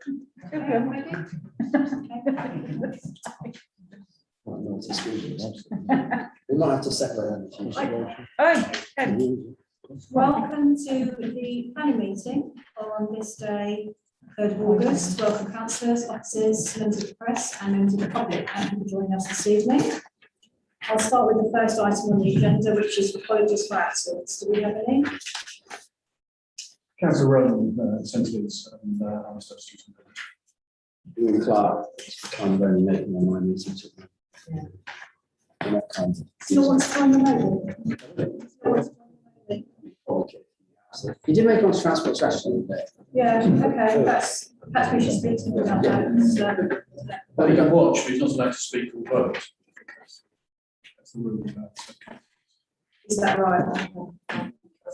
We might have to separate them. Welcome to the planning meeting on this day, 3rd of August. Welcome councillors, officers, members of the press and members of the public. Thank you for joining us this evening. I'll start with the first item on the agenda, which is apologies for absence. Do we have any? Councillor Rowan sent his and I'm substituting. Ian Clark kind of only making my meeting. Yeah. Still wants to join the meeting? Okay. You did make on transport strategy, didn't you? Yeah, okay, perhaps we should speak to them about that. Well, he can watch, but he's not allowed to speak or vote. That's the rule. Is that right?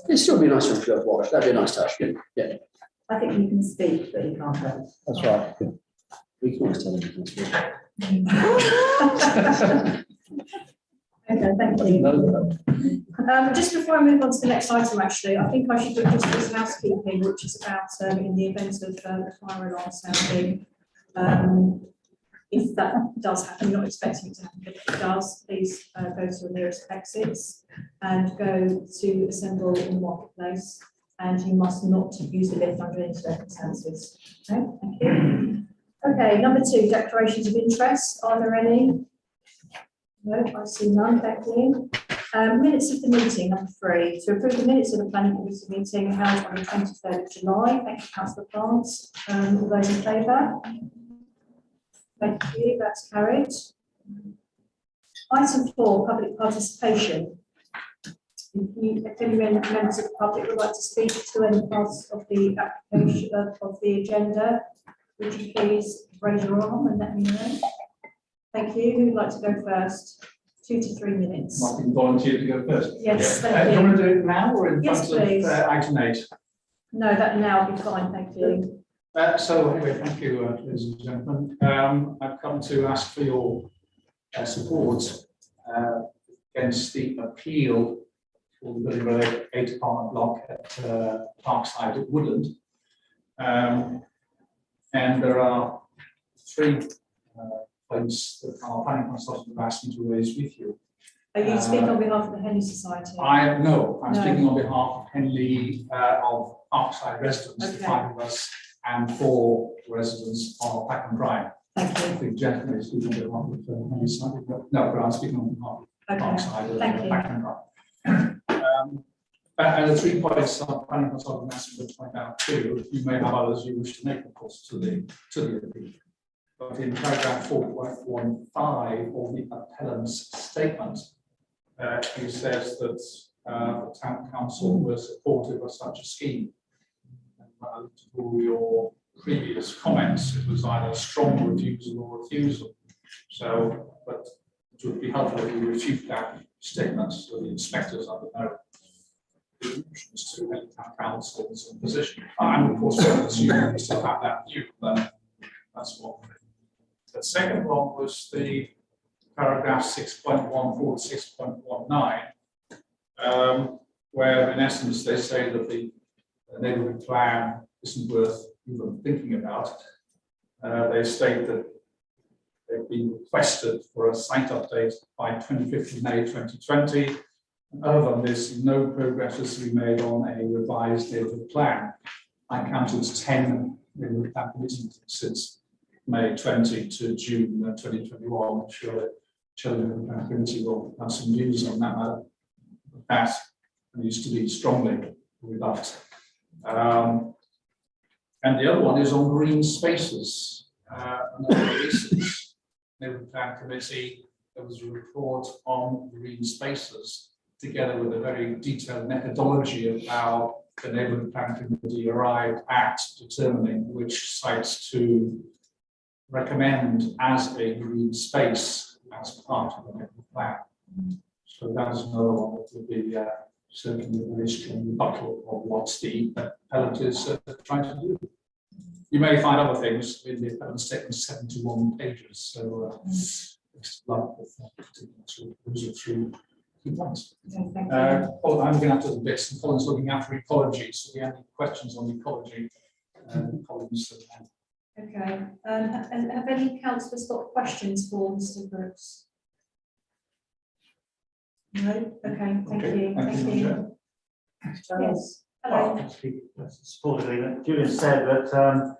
It'd still be nice if you have watched. That'd be a nice touch. Yeah. I think you can speak, but you can't vote. That's right. Yeah. We can always tell them you can speak. Okay, thank you. Just before I move on to the next item, actually, I think I should do just this housekeeping, which is about in the event of a fire alarm sounding. If that does happen, I'm not expecting it to happen, but if it does, please go to the nearest exits and go to assemble in the marketplace. And you must not use the lift under any circumstances. Okay, thank you. Okay, number 2, declarations of interest. Are there any? No, I see none. Thank you. Minutes of the meeting, number 3. To approve the minutes of the planning committee meeting held on the 23rd of July. Thank you, Councillor Plants. All those in favour? Thank you. That's carried. Item 4, public participation. If any members of the public would like to speak to any parts of the application of the agenda, would you please raise your arm and let me know? Thank you. Who would like to go first? 2 to 3 minutes. I can volunteer to go first. Yes, Do thank you you. want to do it now or in Yes, front please. of item 8? No, that now would be fine. Thank you. So anyway, thank you, ladies and gentlemen. I've come to ask for your support against the appeal for the building related 8 apartment block at Parkside at Woodland. And there are 3 points that our planning consultant have asked me to raise with you. Are you speaking on behalf of the Henley Society? I'm No. speaking on behalf of Henley of Parkside residents, the Okay. 5 of us, and 4 residents of Packham Drive. Thank I you. think gentlemen is speaking on behalf of Henley Society, but no, but I'm speaking on behalf of Okay. Parkside of Thank you. Packham Drive. And the 3 points our planning consultant asked me to point out too. You may have others you wish to make, of course, to the appeal. But in paragraph 4.15 of the appellant's statement, he says that the town council was supportive of such a scheme. And to all your previous comments, it was either strong refusal or refusal. So, but it would be helpful if you refute that statement so the inspectors under no illusions to any town council's position. I'm of course going to assume we still have that view, but that's one thing. The second one was the paragraph 6.14 to 6.19, where in essence they say that the neighbourhood plan isn't worth even thinking about. They state that they've been requested for a site update by 25th of May 2020. And other than this, no progress has been made on a revised neighbourhood plan. I counted 10 neighbourhood plan meetings since May 20 to June 2021. I'm sure that Children and Committee will have some news on that matter. That needs to be strongly rebuffed. And the other one is on green spaces. Neighbourhood Plan Committee, there was a report on green spaces, together with a very detailed methodology of how the Neighbourhood Plan Committee arrived at determining which sites to recommend as a green space as part of the neighbourhood plan. So that is another one that would be certainly a very strong rebuttal of what the appellant is trying to do. You may find other things in the appellant statement, 71 pages. So it's like those are 3 key points. Okay, I'm looking after the bits, and Colin's looking after ecology. So if you have any questions on ecology, Colin's. okay, Okay, have any councillors got questions for Mr Brooks? No, okay, thank you, thank you. Yes, hello. Support agreement. Julian said that, so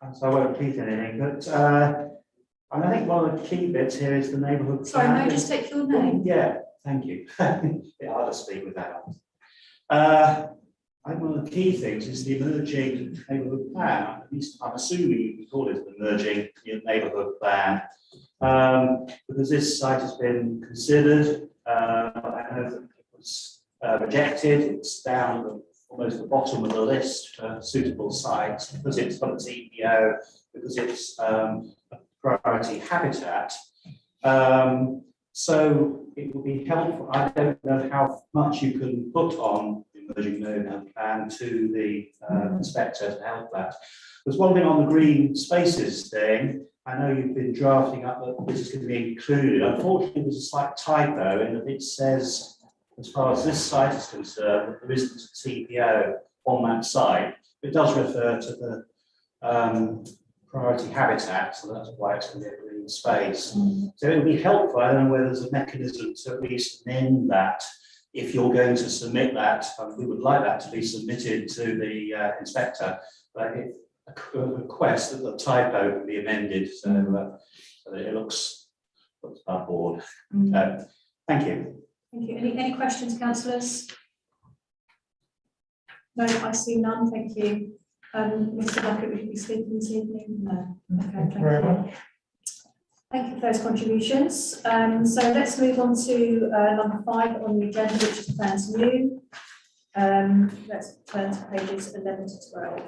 I won't repeat anything, but, and I think one of the key bits here is the neighbourhood. Sorry, may I plan. just take your name? Yeah, thank you. Bit hard to speak with that. I think one of the key things is the emerging neighbourhood plan. At least I'm assuming you can call it an emerging neighbourhood plan. Because this site has been considered, I know that it was rejected. It's down at almost the bottom of the list for suitable sites because it's got a TPO, because it's a priority habitat. So it will be helpful. I don't know how much you can put on the emerging neighbourhood plan to the inspector to help that. There's one thing on the green spaces thing. I know you've been drafting up that this is going to be included. Unfortunately, there's a slight typo in that it says, as far as this site is concerned, that there isn't a TPO on that site. It does refer to the priority habitat, so that's why it's going to be a green space. So it would be helpful. I don't know whether there's a mechanism to at least amend that. If you're going to submit that, we would like that to be submitted to the inspector. But if a request that the typo can be amended so that it looks above board. Thank you. Thank you. Any questions, councillors? No, I see none. Thank you. Mr. Luckett, would you be speaking this evening? No. Okay, thank you very much. Thank you for those contributions. So let's move on to number 5 on the agenda, which is plans new. Let's turn to pages 11 to 12.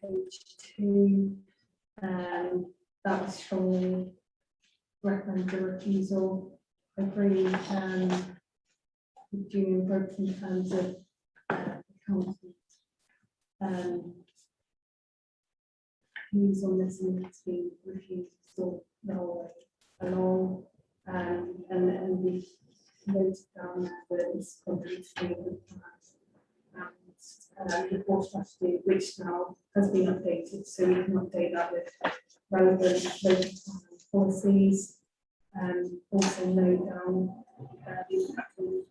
Page 2, that was strongly recommend the refusal. Agree with Julian Brooks in terms of council views on this and it's been refused to the whole way along. And we noted down that it's contrary to the plan. The report strategy, which now has been updated, so we can update that with relevant local policies. Also note down the impact on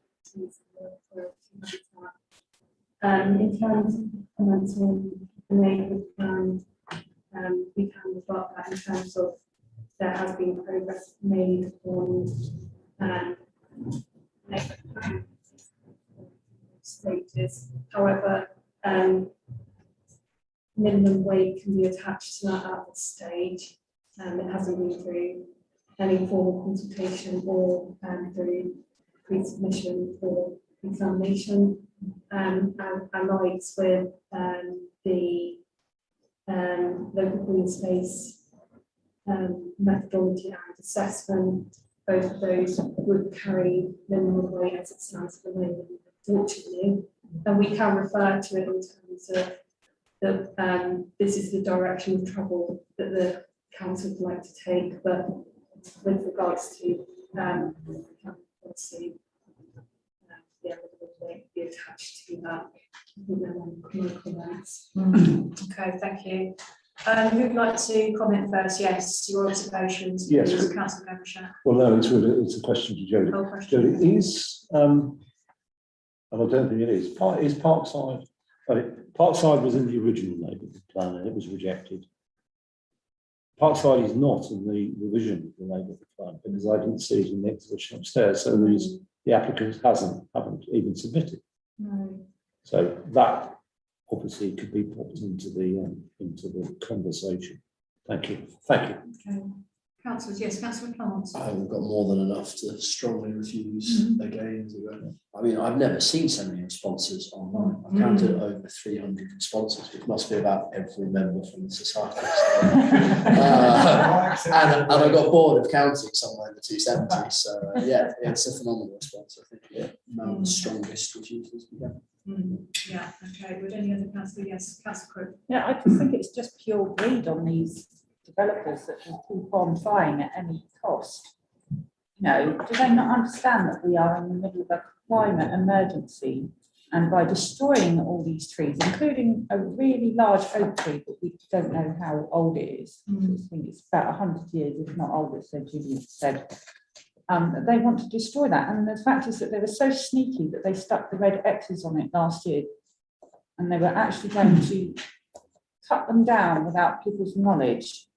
in terms of comments on the neighbourhood plan, we can rebut that in terms of there has been progress made on neighbourhood plan status. However, minimum weight can be attached to that at this stage. It hasn't been through any formal consultation or through pre-submission or examination. And aligns with the local green space methodology and assessment. Both of those would carry minimum weight as it stands for the moment, unfortunately. And we can refer to it in terms of the this is the direction of travel that the council would like to take, but with regards to policy, yeah, link be attached to that. With them comments. Okay, thank you. Who'd like to comment first? Yes, your observations, Yes. please, Councillor Gavin. Well, no, it's a question to Jodie. Whole question. Jodie, and I don't think it is, Parkside, Parkside was in the original neighbourhood plan and it was rejected. Parkside is not in the revision of the neighbourhood plan because I didn't see it in the exhibition upstairs, so the applicant haven't even submitted. No. So that obviously could be put into the conversation. Thank you. Thank you. Okay. Councillors, yes, Councillor Plant. We've got more than enough to strongly refuse again. I mean, I've never seen so many responses online. I've counted over 300 responses, which must be about every member from the society. So, and I got bored of counting somewhere in the 270. So yeah, it's a phenomenal response. I think one of the strongest refusals we get. Yeah, okay. Would any other councillor? Yes, Councillor Crook. Yeah, I just think it's just pure greed on these developers that will keep on trying at any cost. You know, do they not understand that we are in the middle of a climate emergency, and by destroying all these trees, including a really large oak tree that we don't know how old it is, I think it's about 100 years, if not older, so Julie said, they want to destroy that. And the fact is that they were so sneaky that they stuck the red X's on it last year, and they were actually going to cut them down without people's knowledge.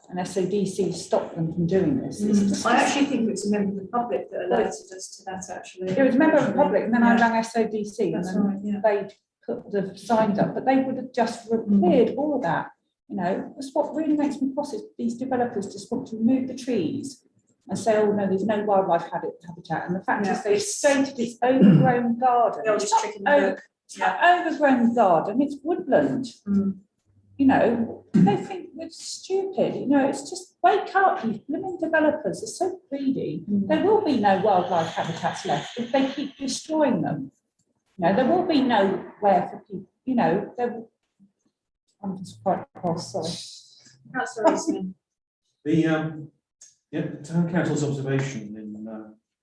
And SODC stopped them from doing this. I actually think it's a member of the public that alerted us to that, actually. It was a member of the public, and then I rang SODC, That's and right, yeah. they'd put the signs up, but they would have just cleared all of that. You know, that's what really makes me cross, is these developers just want to remove the trees and say, oh no, there's no wildlife habitat. And the fact is they've stated it's overgrown garden. The oldest trick in the book. It's not overgrown garden, it's woodland. You know, they think we're stupid. You know, it's just wake up. You living developers are so greedy. There will be no wildlife habitats left if they keep destroying them. You know, there will be nowhere for people. You know, I'm just quite cross. Sorry. Councillor Eastman. The town council's observation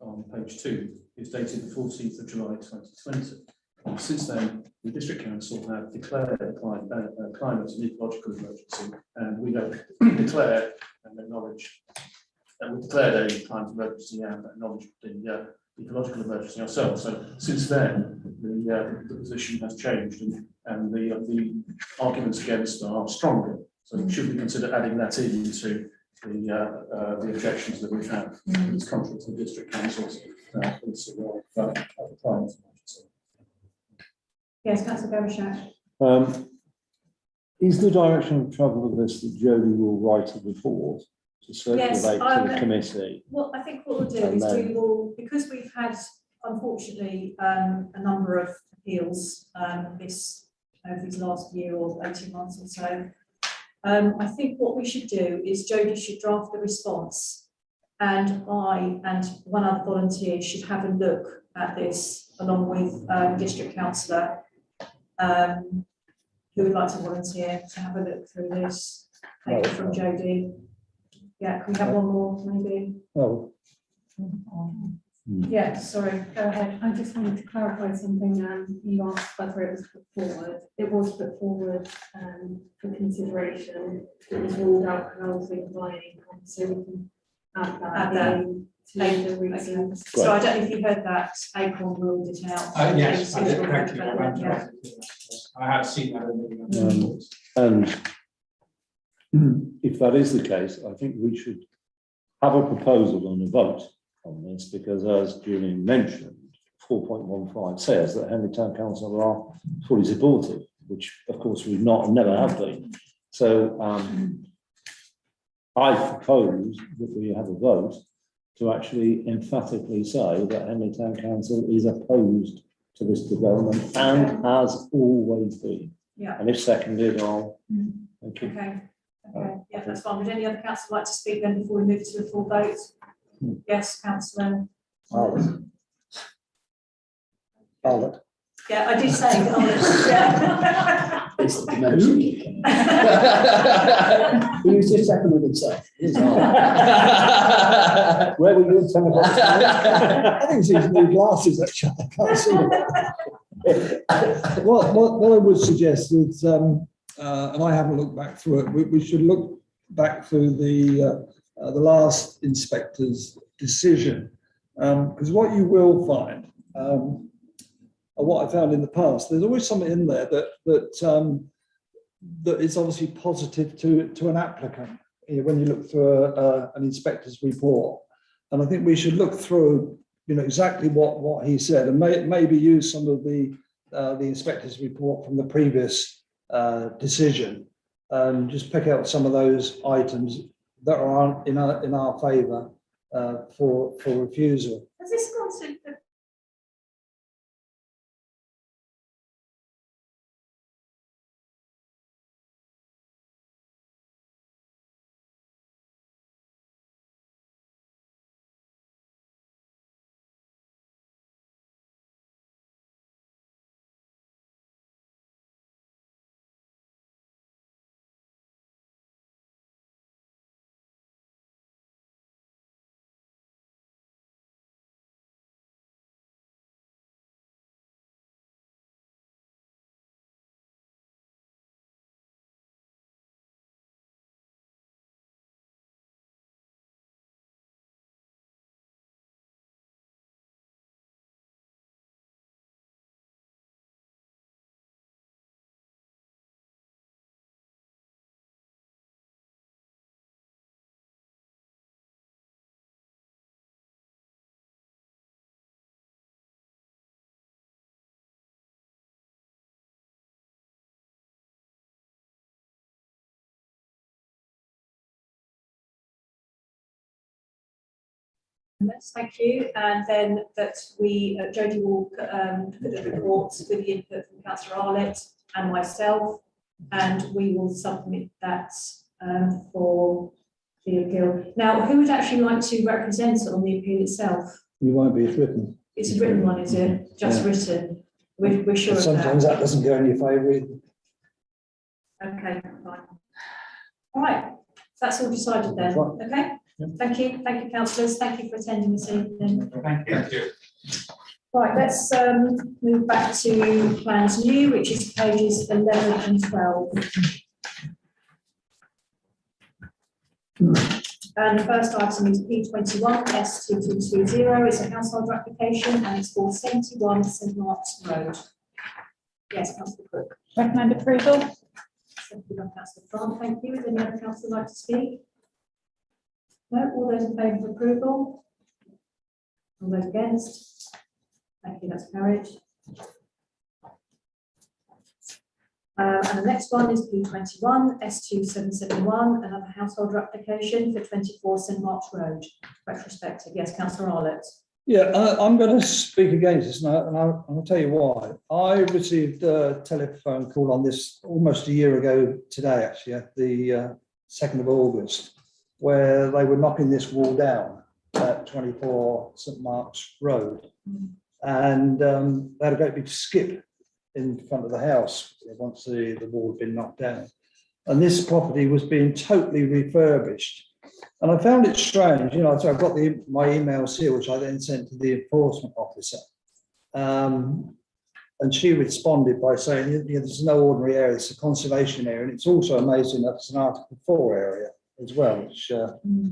on page 2 is dated the 14th of July 2020. Since then, the district council have declared a climate and ecological emergency, and we have declared and acknowledge that we declared a climate emergency and acknowledged the ecological emergency ourselves. So since then, the position has changed, and the arguments against are stronger. So should we consider adding that into the objections that we've had? It's contrary to the district council's policy of the climate emergency. Yes, Councillor Gavin. Is the direction of travel of this that Jodie will write a report to circulate to the committee? Well, I think what we'll do is we will, because we've had, unfortunately, a number of appeals over this last year or 18 months or so. I think what we should do is Jodie should draft the response, and I and one other volunteer should have a look at this along with district councillor who would like to volunteer to have a look through this. Take it from Jodie. Yeah, can we have one more maybe? Well, Yeah, sorry, go ahead. I just wanted to clarify something. You asked whether it was put forward. It was put forward for consideration. It was ruled out housing by ACOM, so we can add that in to the reasons. So I don't know if you heard that, ACOM ruled it out. Yes, I did. Suitable Thank you. development, yeah. I have seen that in the reports. and if that is the case, I think we should have a proposal and a vote on this, because as Julian mentioned, 4.15 says that Henley Town Council are fully supportive, which of course we've not and never have been. So I propose that we have a vote to actually emphatically say that Henley Town Council is opposed to this development and has always been. Yeah. And if seconded, I'll thank you. Okay, yeah, that's fine. Would any other councillor like to speak then before we move to the full vote? Yes, councillor. Charlotte. Yeah, I did say, yeah. It's the dimension. He was just checking with himself. It is hard. Where were you at 10 o'clock this morning? I think it's these new glasses, actually. I can't see them. What I would suggest is, and I haven't looked back through it, we should look back through the last inspector's decision. Because what you will find, and what I found in the past, there's always something in there that is obviously positive to an applicant when you look through an inspector's report. And I think we should look through, exactly what he said, and maybe use some of the inspector's report from the previous decision, and just pick out some of those items that are in our favour for refusal. Has this gone to the Thank you, and then that we, Jodie will put the report with the input from Councillor Arlett and myself, and we will submit that for the appeal. Now, who would actually like to represent on the appeal itself? You won't be, it's written. It's a written one, is it? Just Yeah. written? We're sure of that. Sometimes that doesn't go in your favour either. Okay, fine. All right, that's all decided then, Right. okay? Yeah. Thank you, councillors, thank you for attending this evening. Thank you. Right, let's move back to plans new, which is pages 11 and 12. And the first item is P21 S2220. It's a household application and it's for 71 St Mark's Road. Yes, Councillor Cook. Recommend approval? Seconded by Councillor Grant, thank you. Would any other councillor like to speak? No, all those in favour of approval? All those against? Thank you, that's carried. And the next one is P21 S2771, another householder application for 24 St Mark's Road. Retrospective, yes, Councillor Arlett. Yeah, I'm going to speak against this now, and I'll tell you why. I received a telephone call on this almost a year ago today, actually, at the 2nd of August, where they were knocking this wall down at 24 St Mark's Road. And they had a great big skip in front of the house once the wall had been knocked down. And this property was being totally refurbished. And I found it strange, so I've got my emails here, which I then sent to the enforcement officer. And she responded by saying, there's no ordinary area, it's a conservation area. And it's also amazing that it's an Article 4 area as well, which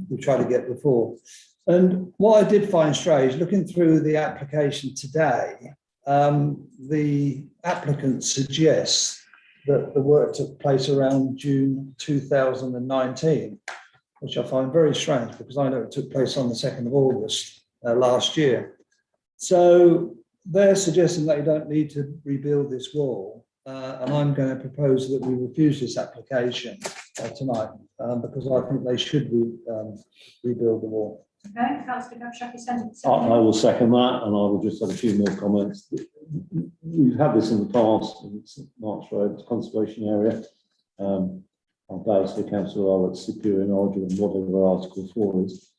we tried to get before. And what I did find strange, looking through the application today, the applicant suggests that the work took place around June 2019, which I find very strange because I know it took place on the 2nd of August last year. So they're suggesting that you don't need to rebuild this wall, and I'm going to propose that we refuse this application tonight because I think they should rebuild the wall. Okay, Councillor Gavshaki, I will second that, and I will just add a few more comments. We've had this in the past in St Mark's Road conservation area. I'm glad to Councillor Arlett's superior knowledge of whatever Article 4 is.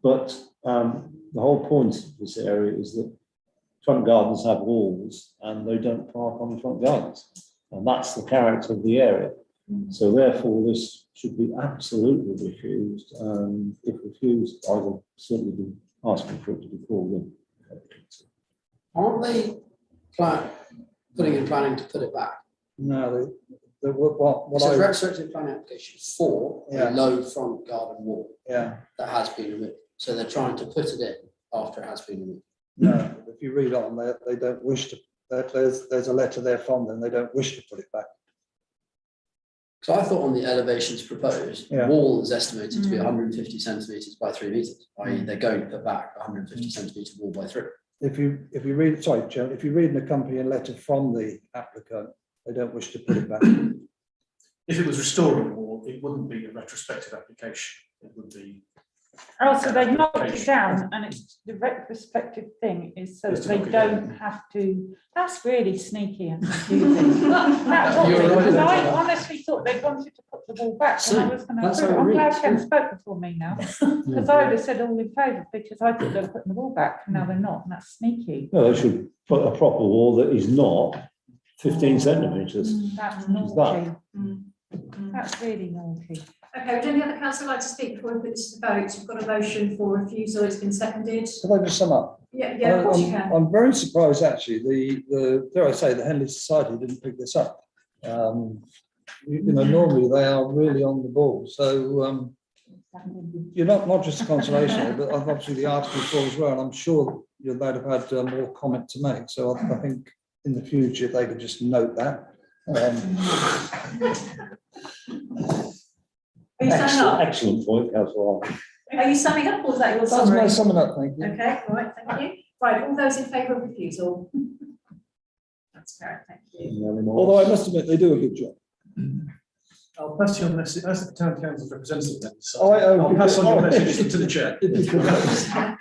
But the whole point of this area is that front gardens have walls and they don't park on the front gardens. And that's the character of the area. So therefore, this should be absolutely refused. And if refused, I will certainly be asking for it to be called in. Aren't they putting in planning to put it back? No, what It's a I, retrospective planning application for Yeah. a low front garden wall yeah, that has been removed. So they're trying to put it in after it has been removed. no, if you read on, they don't wish to, there's a letter there from them, they don't wish to put it back. So I thought on the elevations proposed, the Yeah. wall is estimated to be 150 centimetres by 3 metres, i.e. they're going to put back 150 centimetre wall by 3. If you read, sorry, Chair, if you read an accompanying letter from the applicant, they don't wish to put it back. If it was restoring the wall, it wouldn't be a retrospective application, it would be. Oh, so they knocked it down and it's the retrospective thing is so that Just to they knock it down. don't have to, that's really sneaky and confusing. That's what You're right because I about that. honestly thought they wanted to put the wall back and I was gonna That's approve. how it I'm glad reads, Ken yeah. spoke before me now, because I would have said all in favour because I thought they were putting the wall back, and now they're not, and that's sneaky. No, they should put a proper wall that is not 15 centimetres. That's that? naughty. Mm. That's really naughty. Okay, would any other councillor like to speak before we put this to vote? We've got a motion for refusal, it's been seconded. Can I just sum up? Yeah, of course you can. I'm very surprised, actually, dare I say, the Henley Society didn't pick this up. You know, normally they are really on the ball, so, you're not just a conservation, but obviously the article before as well, and I'm sure you'd have had more comment to make, so I think in the future, if they could just note that. Are you summing up? Excellent point, Councillor. Are you summing up or is that your That's my summary? summing up, thank you. Okay, all right, thank you. Right, all those in favour of refusal? That's fair, thank you. Although I must admit, they do a good job. I'll pass your message, as the town council's representative then, so Oh, I'll pass on your message to the chair. I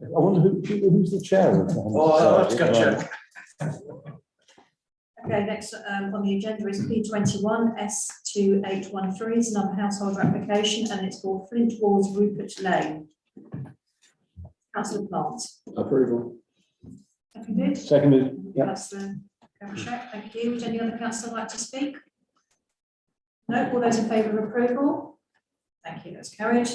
wonder who's the chair of the Oh, I'll have to go check. Okay, next on the agenda is P21 S2813, it's another householder application and it's for Flint Walls Rupert Lane. Councillor Plant. Approval. Seconded. Seconded, yeah. Councillor Gavin, thank you. Would any other councillor like to speak? No, all those in favour of approval? Thank you, that's carried.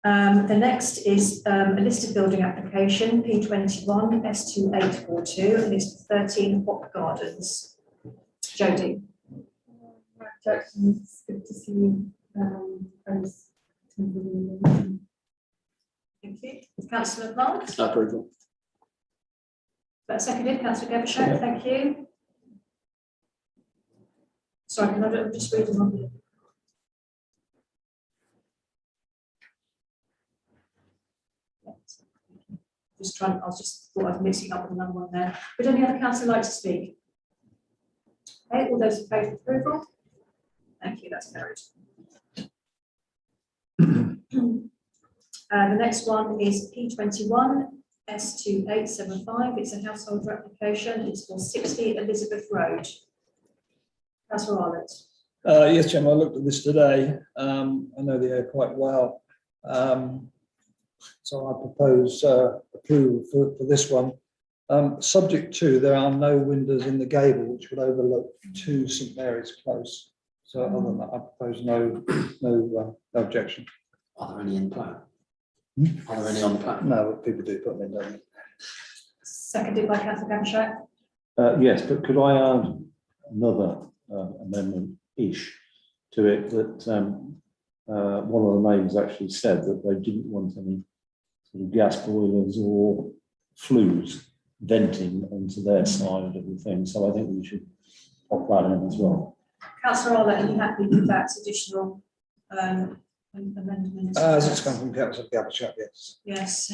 The next is a listed building application, P21 S2842, and it's 13 Hop Gardens. Jodie. Jackson, it's good to see you. As temporary. Thank you. Councillor Plant. Approval. That's seconded. Councillor Gavin, thank you. Sorry, can I just read them on? Just trying, I was just thought I was mixing up with another one there. Would any other councillor like to speak? Okay, all those in favour of approval? Thank you, that's carried. The next one is P21 S2875. It's a householder application. It's for 60 Elizabeth Road. Councillor Arlott. Yes, Chairman, I looked at this today. I know the area quite well. So I propose approval for this one. Subject to, there are no windows in the gable which would overlook to St Mary's Close. So other than that, I propose no objection. Are there any in the plan? Are there any on the plan? No, but people do put them in, don't they? Seconded by Councillor Gavin. Yes, but could I add another amendment-ish to it that one of the neighbours actually said that they didn't want any sort of gas boilers or flues venting onto their side of the thing. So I think we should pop that in as well. Councillor Arlott, are you happy with that additional amendment? As it's come from Councillor Gabachap, yes. Yes.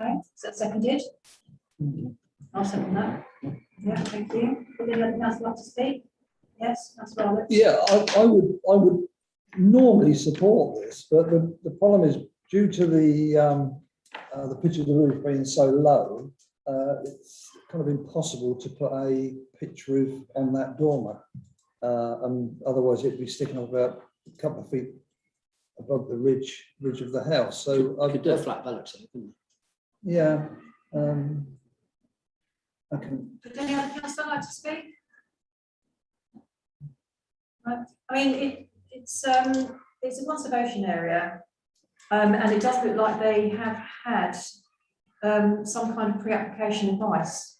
Okay, is that seconded? I'll second that. Yeah, thank you. Would anyone else like to speak? Yes, Councillor Roberts? Yeah, I would normally support this, but the problem is due to the pitch of the roof being so low, it's kind of impossible to put a pitch roof on that dormer. And otherwise it'd be sticking up about a couple of feet above the ridge of the house. So I could do a flat velux, couldn't you? yeah, I can. Would any other councillor like to speak? Right, I mean, it's a conservation area, and it does look like they have had some kind of pre-application advice,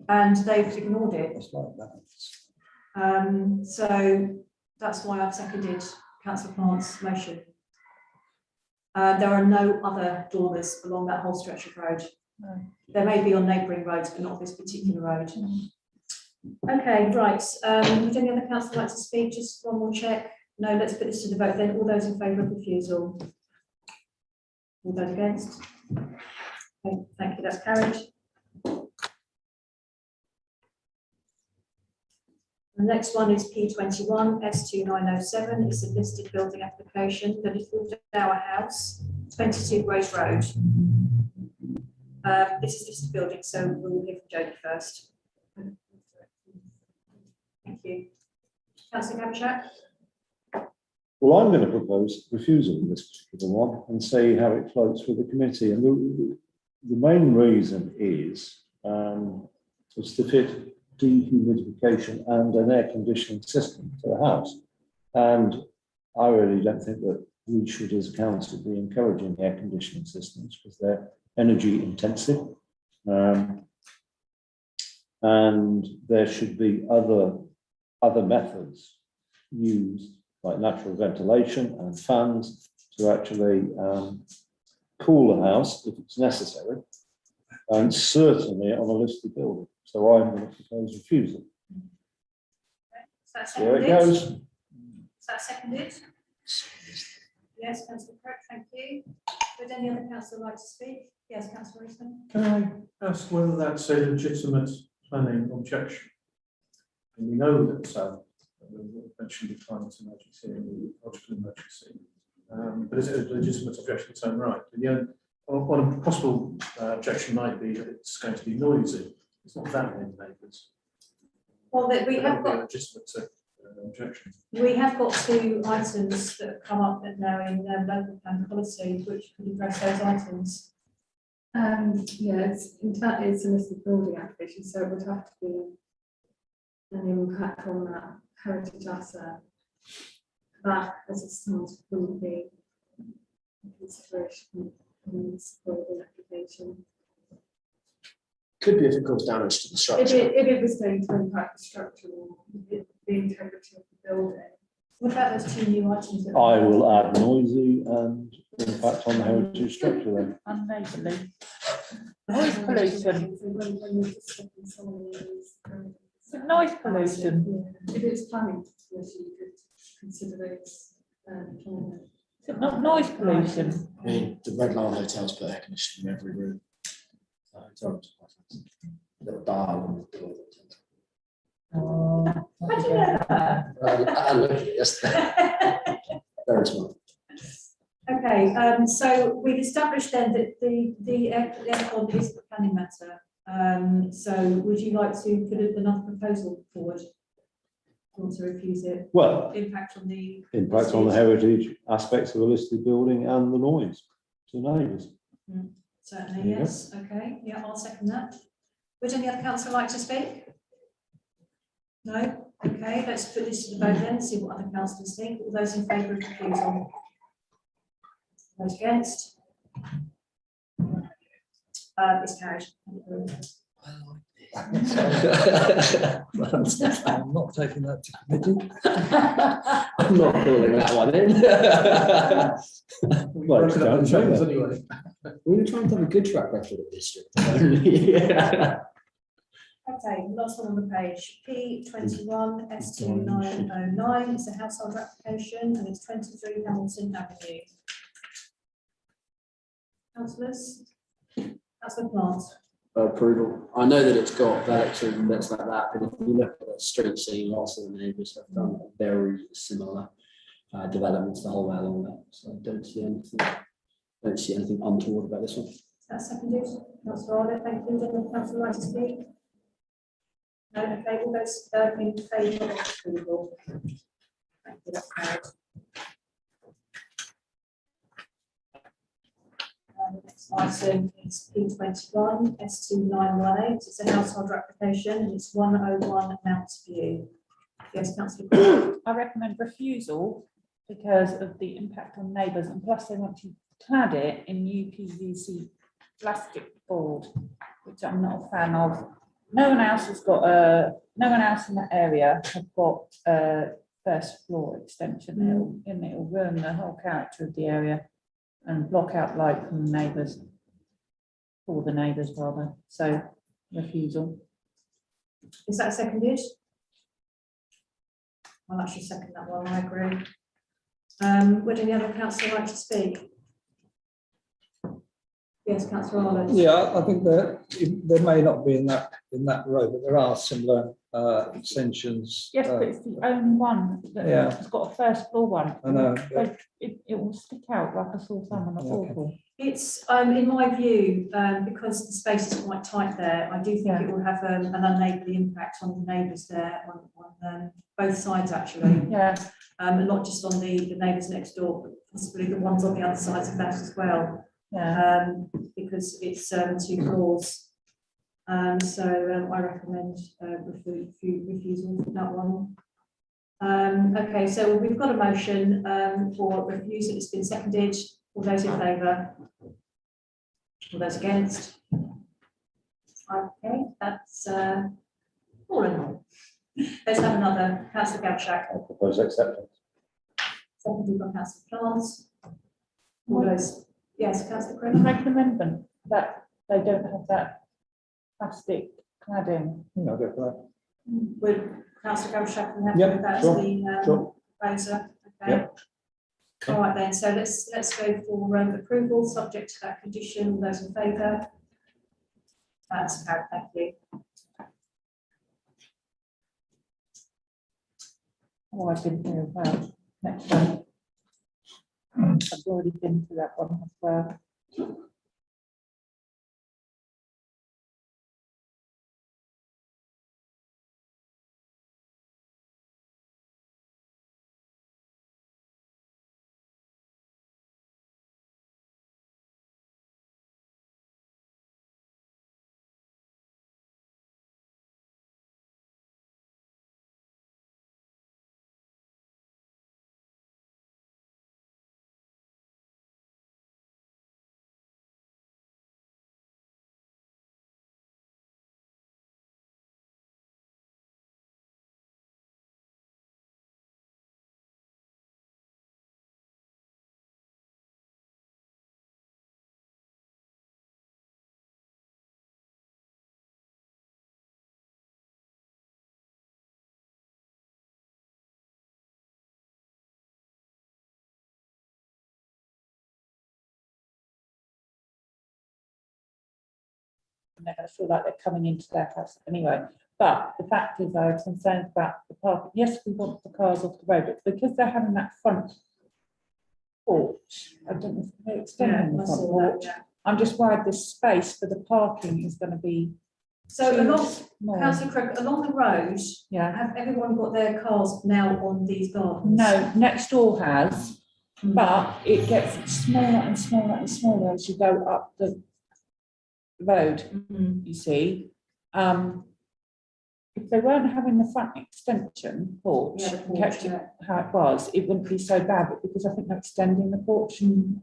and they've ignored it. It's like that. So that's why I've seconded councillor Plant's motion. There are no other dormers along that whole stretch of road. No. There may be on neighbouring roads, but not this particular road. Okay, right. Would any other councillor like to speak? Just one more check. No, let's put this to the vote then. All those in favour of refusal? All those against? Okay, thank you, that's carried. The next one is P21 S2907. It's a listed building application, the Little Dower House, 22 Grace Road. This is listed building, so we'll hear from Jodie first. Thank you. Councillor Gabishak? Well, I'm going to propose refusal of this particular one and see how it floats with the committee. And the main reason is to fit dehumidification and an air conditioning system to the house. And I really don't think that we should, as a council, be encouraging air conditioning systems because they're energy intensive. And there should be other methods used, like natural ventilation and fans, to actually cool the house if it's necessary, and certainly on a listed building. So I'm going to propose refusal. Is that There it seconded? goes. Is that seconded? Yes, councillor Crook, thank you. Would any other councillor like to speak? Yes, councillor Eastman. Can I ask whether that's a legitimate planning objection? And we know that we mentioned the climate emergency and the ecological emergency, but is it a legitimate objection in its own right? And yet, one possible objection might be that it's going to be noisy. It's not that many neighbours. Well, that we That have would be a got, legitimate objection. we have got two items that have come up now in local plan policy, which could address those items. Yeah, in fact, it's a listed building application, so it would have to be an impact on that heritage asset. That, as it stands, wouldn't be a consideration in this building application. Could be if it causes damage to the If structure. it was going to impact the structure or the integrity of the building. What about those two new items? that- I will add noisy and impact on the heritage structure then. Unneighbourly. Noise pollution. When you're discussing some of these, Noise pollution. yeah, if it's planning, you could consider those. Climate. Is it not noise pollution? I mean, the Red Lion Hotels put air conditioning in every room. Little dial on the door. How do you know that? I looked at it yesterday. Very smart. Okay, so we've established then that the aircon is a planning matter. So would you like to put another proposal forward? Or to refuse it? Well, Impact on the. impact on the heritage aspects of a listed building and the noise to neighbours. Certainly, There you go. yes. Okay, yeah, I'll second that. Would any other councillor like to speak? No? Okay, let's put this to the vote then, see what other councillors think. All those in favour of refusal? Those against? It's carried. I'm not taking that to committee. I'm not calling that one in. Well, it's down to James, them. anyway. We're going to try and have a good track record of district. Yeah. Okay, last one on the page, P21 S2909, it's a household application and it's 23 Hamilton Avenue. Councillors, Councillor Plant. Approval. I know that it's got Velux and bits like that, but if you look at the street scene, lots of the neighbours have done very similar developments the whole way along there. So I don't see anything untoward about this one. That's seconded. Councillor Arlott, thank you. Gentleman, Councillor Wright to speak. No, okay, all those in favour of approval. Thank you, that's carried. The next item is P21 S2918. It's a householder application and it's 101 Mount View. Yes, Councillor Green. I recommend refusal because of the impact on neighbours, and plus they want to clad it in UPVC plastic board, which I'm not a fan of. No one else has got no one else in that area have got a first floor extension. It'll ruin the whole character of the area and block out light from the neighbours, for the neighbours rather. So refusal. Is that seconded? I'll actually second that one, I agree. Would any other councillor like to speak? Yes, Councillor Arlott. Yeah, I think that there may not be in that row, but there are similar extensions. Yes, but it's the only one that Yeah. has got a first floor one. I know. So it will stick out like a sore thumb and it's Okay. awful. It's, in my view, because the space is quite tight there, I do think it will have an unneighbourly impact on the neighbours there, on both sides actually. Yeah, And not just on the neighbours next door, but possibly the ones on the other sides of that as well. yeah. Because it's 2 floors. So I recommend refusal for that one. Okay, so we've got a motion for refusal. It's been seconded. All those in favour? All those against? Okay, that's all in all. Let's have another. Councillor Gavshak, I propose acceptance. seconded by Councillor Plants. All those, yes, Councillor Can I Crennan. make an amendment that they don't have that plastic cladding? I'll go for that. Would Councillor Gavshak have Yep, with that as sure, the sure. proposer? Okay. Yep. All right then, so let's go for approval, subject to that condition. All those in favour? That's carried, thank you. Oh, I've been here as well. Next one. I've already been to that one as well. And they're going to feel like they're coming into their house anyway. But the fact is, I have concerns about the parking. Yes, we want the cars off the road, but because they're having that front porch, I don't know if they're extending the I front saw that, porch. yeah. I'm just worried the space for the parking is going to be So too along, small. Councillor Crook, along the road, Yeah. have everyone got their cars now on these gardens? No, next door has, Mm. but it gets smaller and smaller and smaller as you go up the road. Mhm. You see, if they weren't having the front extension porch Yeah, the and kept porch, it yeah. how it was, it wouldn't be so bad. But because I think they're extending the porch, and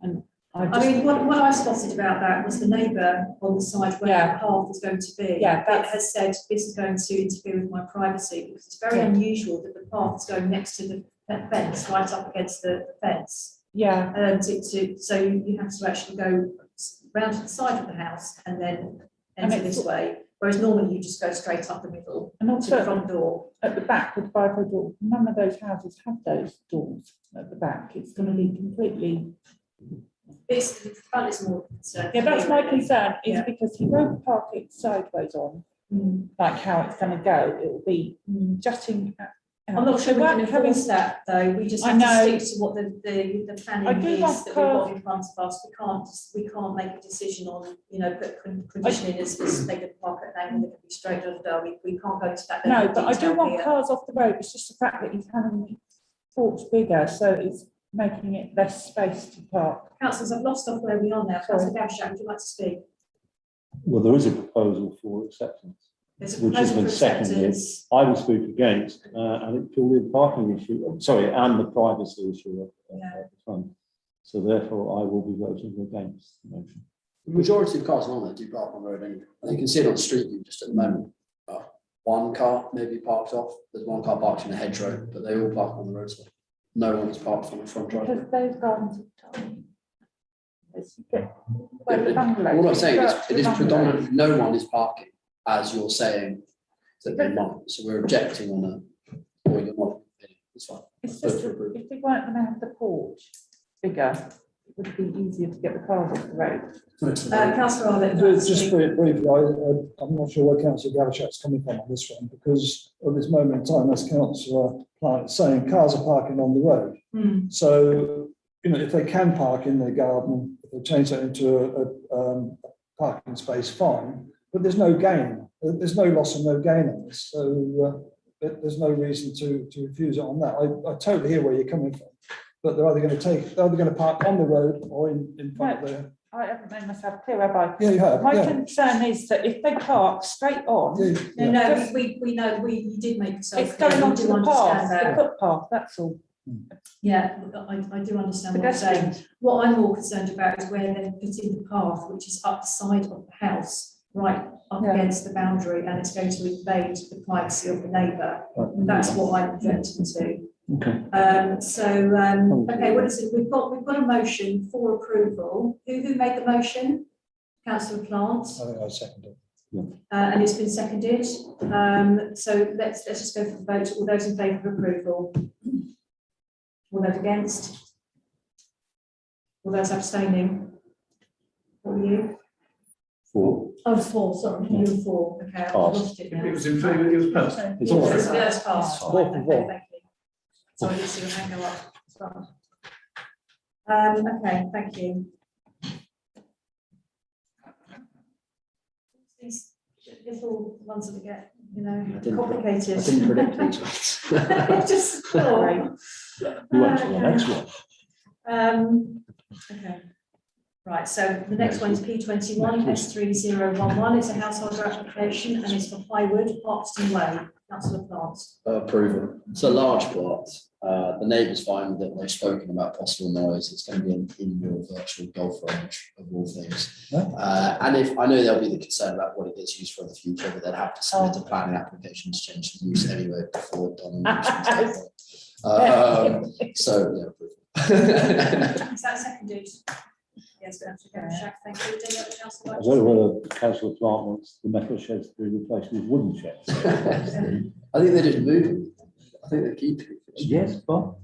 I I just mean, what I spotted about that was the neighbour on the side where Yeah. the path is going to be. Yeah, It that's- has said this is going to interfere with my privacy because it's very Yeah. unusual that the path is going next to the fence, right up against the fence. yeah, So you have to actually go round to the side of the house and then And enter it's- this way. Whereas normally you just go straight up the middle and to the also front door. at the back with the Bible door, none of those houses have those doors at the back. It's going to be completely. It's, the front is more concerned. Yeah, that's my concern, is Yeah. because he won't park it sideways on, like how it's gonna go, it will be jutting. I'm not sure we can enforce that, though, we just I have know. to stick to what the I planning do is want that we've got in front of us, we can't make a decision on, you know, put conditioning as they can park at an angle, they can be straight over there, we can't go to that level No, of but I do detail want here. cars off the road, it's just the fact that he's having the porch bigger, so it's making it less space to park. Councillors, I've lost off where we are now, Sorry. councillor Gavshak, would you like to speak? Well, there is a proposal for acceptance, There's a which has proposal been for seconded. acceptance. I will speak against, and it's purely a parking issue, sorry, and the privacy issue of Yeah. the front. So therefore, I will be voting against the motion. The majority of cars along there do park on the road anyway. And you can see it on street view just at the moment. One car maybe parked off, there's one car parked in a hedgerow, but they all park on the roadside. No one's parked on the front driveway. Because those gardens are tiny. Where the bungalows. All I'm saying is, the it is bungalows. predominantly, no one is parking, as you're saying that they might, so we're objecting on a, or you're not, it's fine. It's just that if we weren't gonna have the porch bigger, it would be easier to get the cars off the road. Councillor Arlett, would you like to Just speak? briefly, I'm not sure where councillor Gavashak's coming from on this one, because at this moment in time, as councillor Plant is saying, cars are parking on the road. So, you know, if they can park in their garden, if they change that into a parking space, fine, but there's no gain. There's no loss and no gain on this, so there's no reason to refuse it on that. I totally hear where you're coming from, but they're either going to park on the road or in front of their. I haven't made myself clear, have I? Yeah, you have. My yeah. concern is that if they park straight on, Yeah, yeah. No, we know, you did make yourself it's clear, going we on to do the understand path, the that. footpath, that's all. Yeah, I do understand what you're saying. Pedestrians. What I'm more concerned about is where they're putting the path, which is up the side of the house, right up Yeah. against the boundary, and it's going to invade the privacy of the neighbour. That's what I'm objecting to. Okay. Okay, what is it? We've got a motion for approval. Who made the motion? Councillor Plant, I think I seconded. and it's been seconded. So let's just go for the vote. All those in favour of approval? All those against? All those abstaining? What were you? For, Oh, four, sorry, you were four. Okay, I've lost it now. It was in favour, it was passed. It's Yes, all it's right. first pass. Four for Okay, four. thank you. So I just see your hand go up. Okay, thank you. These little ones that get, you know, I didn't complicated. predict these ones. Just, Sorry. you went to the next one. Okay. Right, so the next one is P21 S3011. It's a householder application and it's for Highwood, Parkston Way. Councillor Plant. Approval. It's a large plot. The neighbours find that they've spoken about possible noise. It's going to be an indoor virtual golf range of all things. And if I know there'll be the concern about what it gets used for in the future, but they'd have to submit a planning application to change the use anyway before done. So yeah, approval. Is that seconded? Yes, Councillor Gavashak, thank you. Any other councillor? I don't know whether councillor Plant wants the metal sheds to be replaced with wooden sheds. I think they're just moving. I think they're keeping it. Yes, but.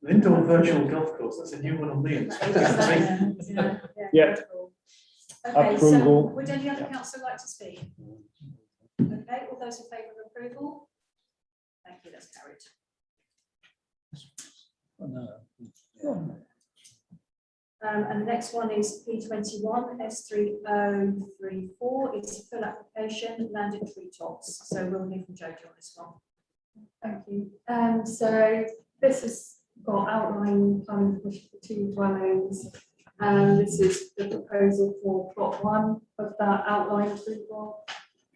Indoor virtual golf course, that's a new one on me. Yeah. Okay, so Approval. would any other councillor like to speak? Okay, all those in favour of approval? Thank you, that's carried. And the next one is P21 S3034. It's a full application, landed treetops. So we'll hear from Jodie on this one. Thank you. So this has got outline planning permission for 2 dwellings. And this is the proposal for plot 1 of that outline approval.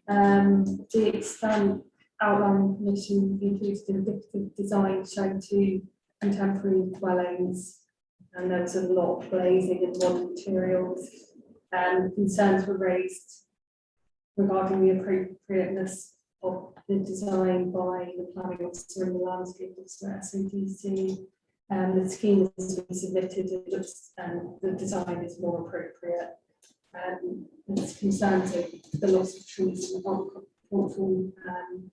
The extent outline permission includes the indicative design shown 2 contemporary dwellings. And there's a lot of glazing and modern materials. Concerns were raised regarding the appropriateness of the design by the planning officer and the landscape officer at SADC. The scheme has been submitted, it looks, the design is more appropriate. There's concerns of the loss of trees and thoughtful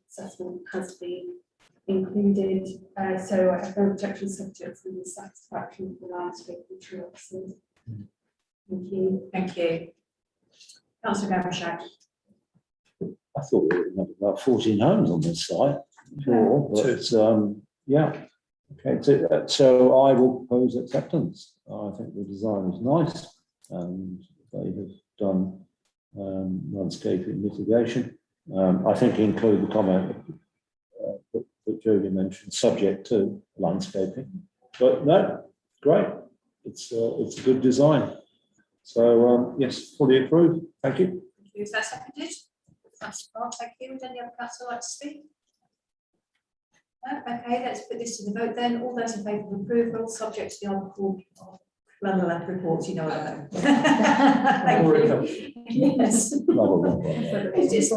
assessment has been included. So I have no objection subject to the satisfaction of the landscape and tree officers. Thank you. Thank you. Councillor Gavin. I thought we had about 14 homes on this site before, but yeah. Okay, so I will propose acceptance. I think the design is nice and they have done landscaping mitigation. I think include the comment that Jodie mentioned, subject to landscaping. But no, great. It's a good design. So yes, fully approved. Thank you. Thank you. Is that seconded? Councillor Clark, thank you. Would any other councillor like to speak? No? Okay, let's put this to the vote then. All those in favour of approval, subject to the article of reports, you know what I mean. Thank you. Yes. Blah, blah, blah, blah. It's just,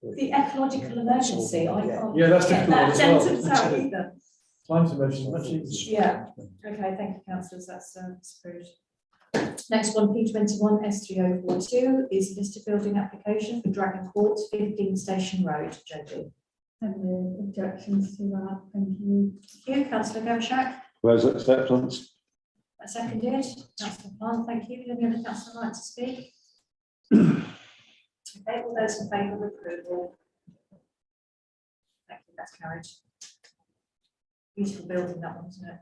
the ecological emergency, I can't. Yeah, that's get difficult that as well. sentence out either. Climate emergency, much easier. Yeah. Okay, thank you, councillors, that's approved. Next one, P21 S3042 is listed building application for Dragon Court, 15 Station Road, Jodie. No objections to that, thank you. Thank you, councillor Gavin. Where's acceptance? Seconded, councillor Plant, thank you. Would any other councillor like to speak? Okay, all those in favour of approval? Thank you, that's carried. Beautiful building, that one, isn't it?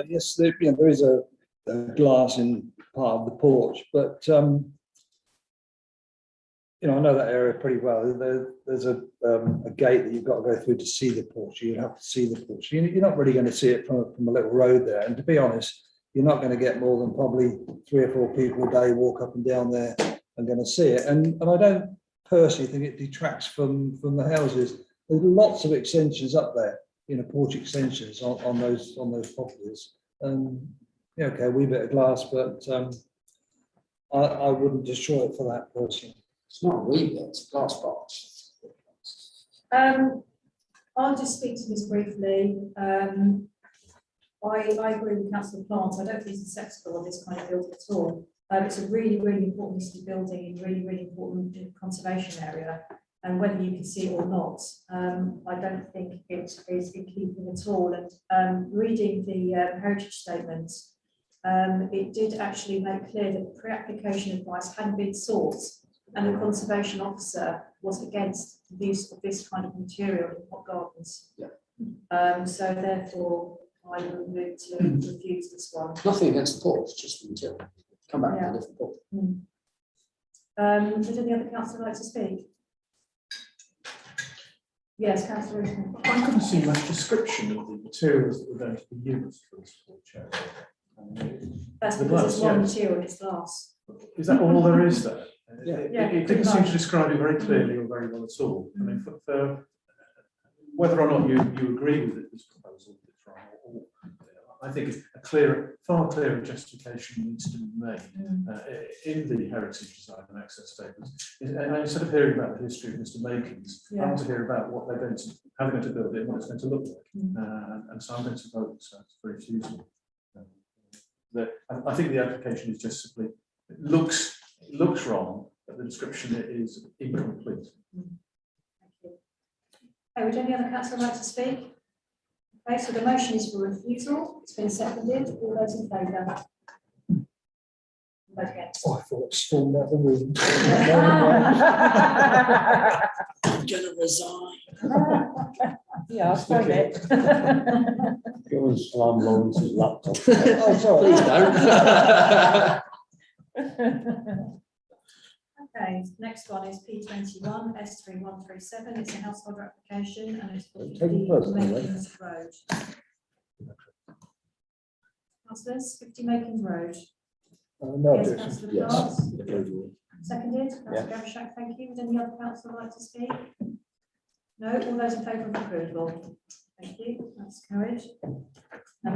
Yes, there is a glass in part of the porch, but I know that area pretty well. There's a gate that you've got to go through to see the porch. You have to see the porch. You're not really going to see it from a little road there. And to be honest, you're not going to get more than probably 3 or 4 people a day walk up and down there and going to see it. And I don't personally think it detracts from the houses. There's lots of extensions up there, porch extensions on those properties. Okay, a wee bit of glass, but I wouldn't destroy it for that person. It's not a wee bit, it's a glass box. I'll just speak to this briefly. I agree with Councillor Plant. I don't think it's acceptable on this kind of building at all. It's a really, really important piece of building in really, really important conservation area. And whether you can see it or not, I don't think it is in keeping at all. And reading the heritage statement, it did actually make clear that pre-application advice hadn't been sought, and the conservation officer was against the use of this kind of material in hot gardens. Yeah. So therefore, I will move to refuse this one. Nothing against the porch, just the material. Come back to a different porch. Did any other councillor like to speak? Yes, councillor Richmond. I couldn't see much description of the materials that were going to be used for this porch area. That's The because glass, it's one yes. material, it's glass. Is that all there is there? Yeah. It didn't seem to describe it very clearly or very well at all. I mean, for whether or not you agree with it, this proposal, it's wrong, or I think far clearer justification needs to be made in the heritage design and access statements. And instead of hearing about the history of Mr. Makins, I want to hear about what they're going to, how they're going to build it, and what it's going to look like. And so I'm going to vote for refusal. I think the application is just simply, it looks wrong, but the description is incomplete. Thank you. Okay, would any other councillor like to speak? Okay, so the motion is for refusal. It's been seconded. All those in favour? Vote against. I thought it stormed out the room. I'm gonna resign. Yeah, I'll sign it. Go and slam Lawrence's laptop. Oh, sorry. Please don't. Okay, next one is P21 S3137. It's a household application and it's for Take it 50 personally, eh? Makins Road. Councillors, 50 Makins Road. No Yes, objection. councillor Yes. Clark. Approval. Seconded, councillor Gavashak, thank you. Would any other councillor like to speak? No, all those in favour of approval? Thank you, that's carried. And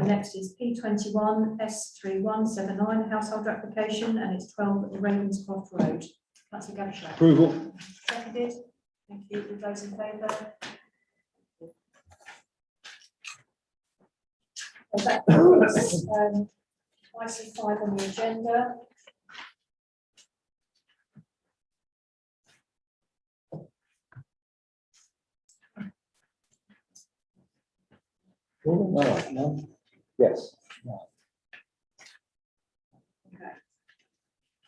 the next is P21 S3179, household application, and it's 12 Ravenscroft Road. Councillor Gavashak. Approval. Seconded, thank you. All those in favour? So that concludes, item 5 on the agenda. No. Yes. Okay.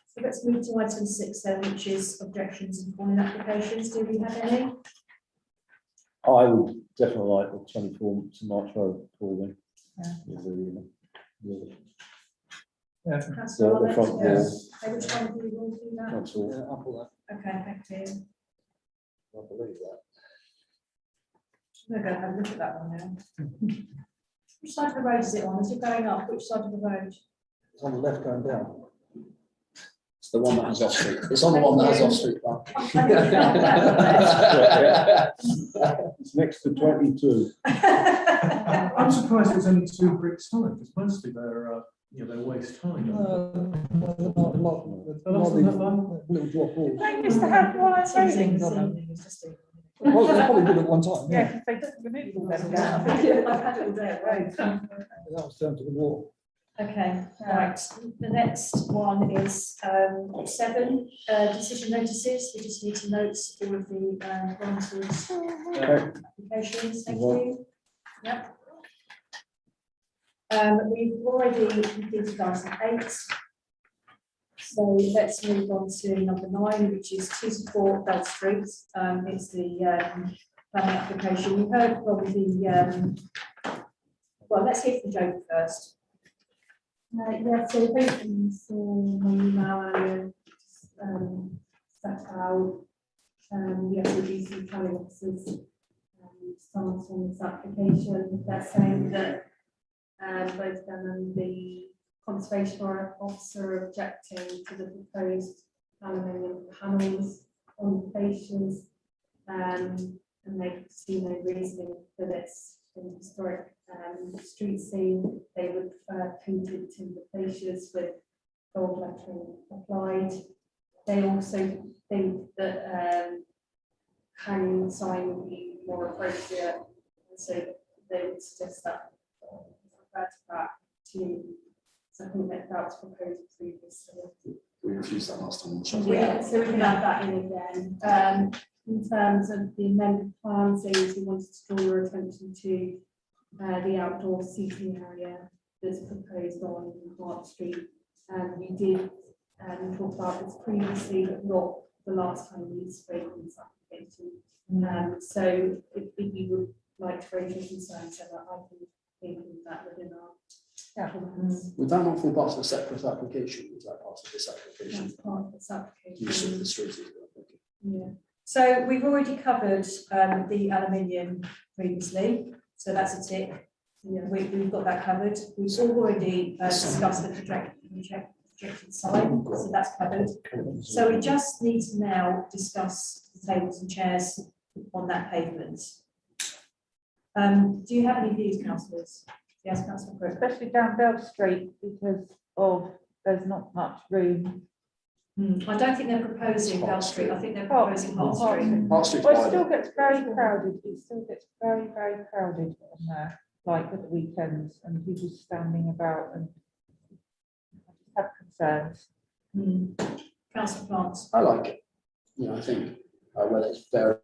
So let's move to item 6 then, which is objections and calling applications. Do we have any? I would definitely like the 24 St March Road calling. Yeah. Councillor The front Roberts, door. yes. Okay, which one of you will do that? That's all. Yeah, I'll pull Okay, thank you. that. I believe that. I'm going to have a look at that one now. Which side of the road is it on? Is it going up? Which side of the road? It's on the left going down. It's the one that has off street. It's on the one that has off street parking. It's next to 22. I'm surprised there's only 2 bricks high, because mostly they're, they're waist high. Little drop off. They used to have wire railings on them. Well, they probably did at one time, Yeah, yeah. because they removed all them I've down. had it all day. Right. That was down to the wall. Okay, right. The next one is 7 decision notices. We just need to note all of the granted applications. Thank you. Yep. We've already completed item 8. So let's move on to number 9, which is 2 to 4 Bell Street. It's the planning application. We heard from the well, let's hear from Joe first. Yeah, so basically, so my email earlier, set out, the SABC planning officers, stance on this application. They're saying that, both them and the conservation officer objecting to the proposed aluminium panels on the fascias, and they see no reasoning for this in historic street scene. They would prefer painted timber fascias with gold lettering applied. They also think that hanging sign would be more appropriate, and so they would suggest that refer to that to something that was proposed previously. We refused that last time. Yeah, so we can add that in again. In terms of the amended plans, they also wanted to draw your attention to the outdoor seating area that's proposed on Mark Street. We did talk about this previously, but not the last time we spoke on this application. So if you would like to raise your concerns, so that I can include that within our. Would that not form part of a separate application? Was that part of this application? That's part of this Use of application. the street as well, thank you. Yeah. So we've already covered the aluminium previously, so that's a tick. Yeah, we've got that covered. We've already discussed the projected sign, so that's covered. So we just need to now discuss the tables and chairs on that pavement. Do you have any views, councillors? Yes, councillor Crook. Especially down Bell Street because of, there's not much room. I don't think they're proposing Bell Street. I think they're proposing Hart Street. Hart Street's Well, it wider. still gets very crowded. It still gets very, very crowded on there, like at the weekends and people standing about and have concerns. Councillor Plant. I like it. You know, I think whether it's very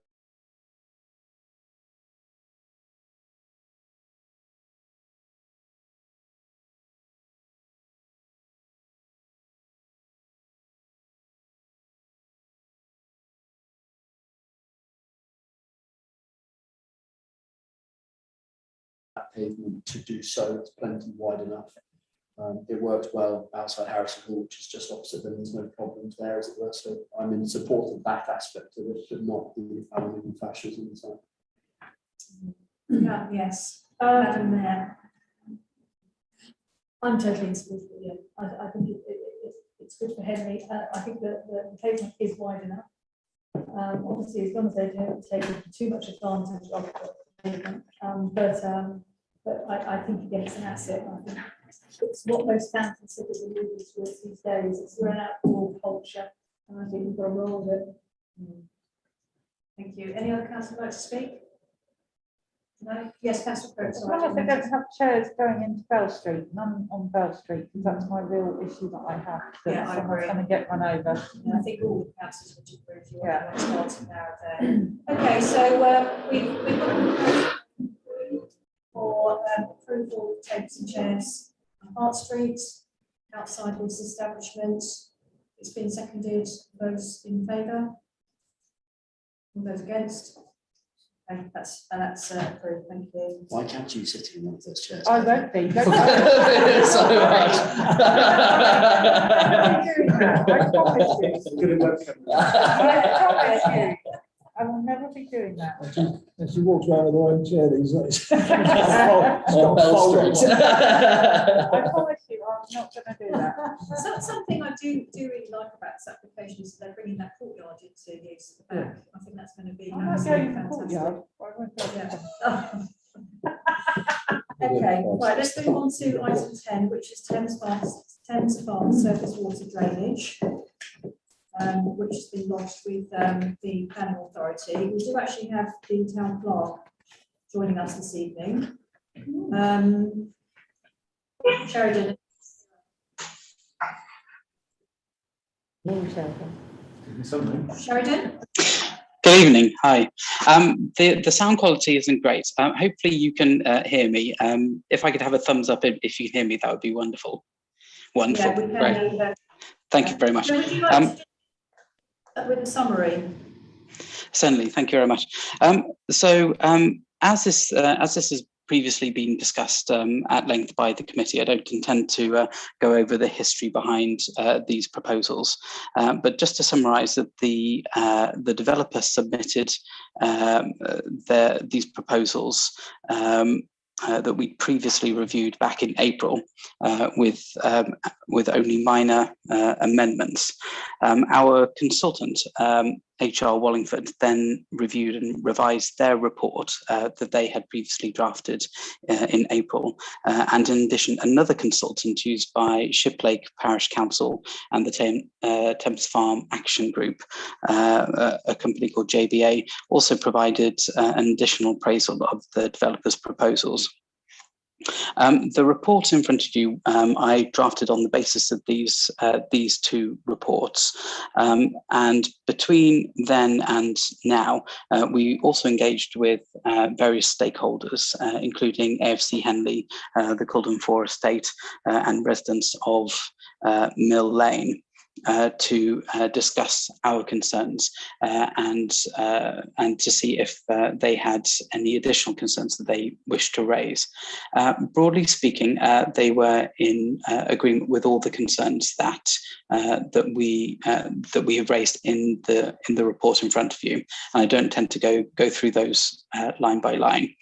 pavement to do so, it's plenty wide enough. It worked well outside Harrison Hall, which is just opposite them. There's no problems there, as it were. So I'm in support of that aspect of it, but not the aluminium fascism and so on. Yeah, yes, Madam Mayor. I'm totally in support of it. I think it's good for Henry. I think that the pavement is wide enough. Obviously, as long as they don't take too much advantage of the pavement. But I think again, it's an asset. I think it's what most towns consider the movers towards these days. It's an outdoor culture, and I think we've got to roll with it. Thank you. Any other councillor like to speak? No? Yes, councillor Crowe. As long as they don't have chairs going into Bell Street, none on Bell Street, because that's my real issue that I have. That Yeah, I someone's agree. going to get run over. And I think all the councillors would agree with you on Yeah. that starting now there. Okay, so we've got a proposal for approval of tables and chairs on Hart Street, outside this establishment. It's been seconded. Those in favour? All those against? Okay, that's approved. Thank you. Why can't you sit in one of those chairs? I won't be. Don't So much. I promise you. Good webcam. I promise you. I will never be doing that. She walks around with her own chair these days. On Bell Street. I promise you, I'm not going to do that. Something I do really like about this application is they're bringing that courtyard into use at the back. I think that's going to be I'm not absolutely going to the fantastic. courtyard. I won't go there. Yeah. Okay, right, let's move on to item 10, which is Thames Farm surface water drainage, which has been lodged with the planning authority. We do actually have the town clerk joining us this evening. Sheridan. Something. Sheridan? Good evening. Hi. The sound quality isn't great. Hopefully you can hear me. If I could have a thumbs up if you can hear me, that would be wonderful. Wonderful. Yeah, we can. Great. Thank you very much. So would you like to do with a summary? Certainly. Thank you very much. As this has previously been discussed at length by the committee, I don't intend to go over the history behind these proposals, but just to summarise that the developer submitted these proposals that we previously reviewed back in April with only minor amendments. Our consultant, HR Wallingford, then reviewed and revised their report that they had previously drafted in April. And in addition, another consultant used by Shiplake Parish Council and the Thames Farm Action Group, a company called JBA, also provided an additional appraisal of the developer's proposals. The report in front of you, I drafted on the basis of these two reports, and between then and now, we also engaged with various stakeholders, including AFC Henley, the Culden 4 estate, and residents of Mill Lane. To discuss our concerns and to see if they had any additional concerns that they wished to raise. Broadly speaking, they were in agreement with all the concerns that we have raised in the report in front of you. And I don't intend to go through those line by line,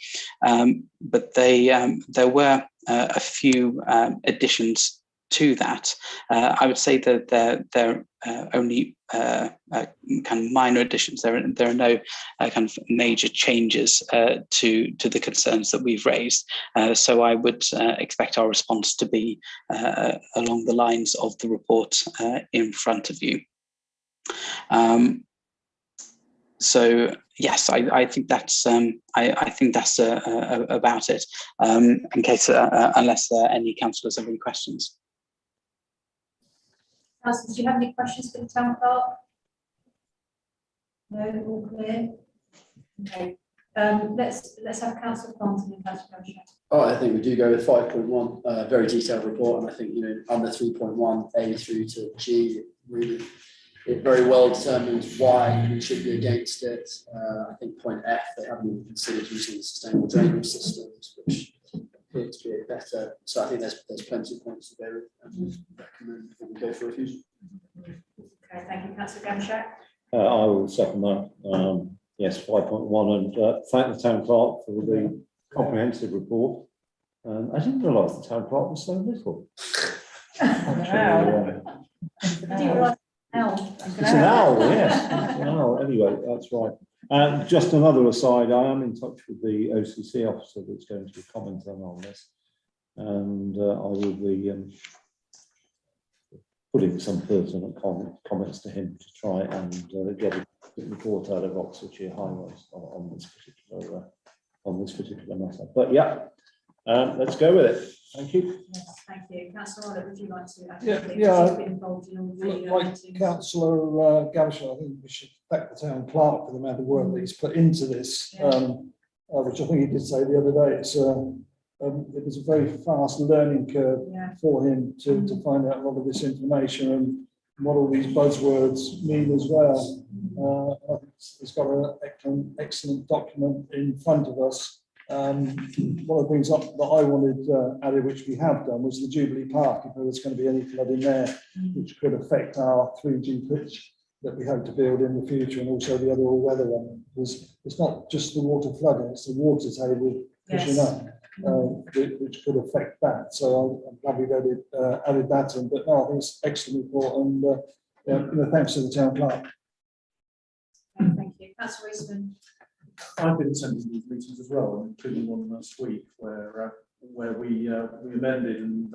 but there were a few additions to that. I would say that they're only kind of minor additions. There are no kind of major changes to the concerns that we've raised. So I would expect our response to be along the lines of the report in front of you. So yes, I think that's I think that's about it. In case unless any councillors have any questions. Councillors, do you have any questions for the town clerk? No, all clear? Okay. Let's have Councillor Planting and Councillor Gosha. Oh, I think we do go with 5.1, very detailed report, and I think, under 3.1 A through to G, it very well determines why we should be against it. I think point F, they haven't even considered using sustainable drainage systems, which appeared to be a better, so I think there's plenty of points to bear with and recommend that we go for refusal. Okay, thank you, councillor Gamshak. I will second that. Yes, 5.1, and thank the town clerk for the comprehensive report. I didn't realise the town clerk was so little. Wow. Do you like L? It's an owl, yes. It's an owl. Anyway, that's right. Just another aside, I am in touch with the OCC officer that's going to be commenting on this. And I will be putting some pertinent comments to him to try and get a report out of Oxfordshire Highways on this particular matter. But yeah, let's go with it. Thank you. Yes, thank you. Councillor Oliver, would you like to add Yeah, anything? yeah. You've been involved in all the Like meetings. councillor Gavesha, I think we should thank the town clerk for the amount of work that he's put into this, which I think he did say the other day. It was a very fast learning curve Yeah. for him to find out a lot of this information and what all these buzzwords mean as well. I think it's got an excellent document in front of us. One of the things that I wanted added, which we have done, was the Jubilee Park. If there was going to be any flooding there, which could affect our 3G pitch that we hope to build in the future, and also the other all-weather one, was it's not just the water flooding; it's the water table pushing up, which could affect that. So I'm glad we've added that in. But no, I think it's an excellent report, and thanks to the town clerk. Thank you. Councillor Eastman. I've been attending these meetings as well, including one last week where we amended and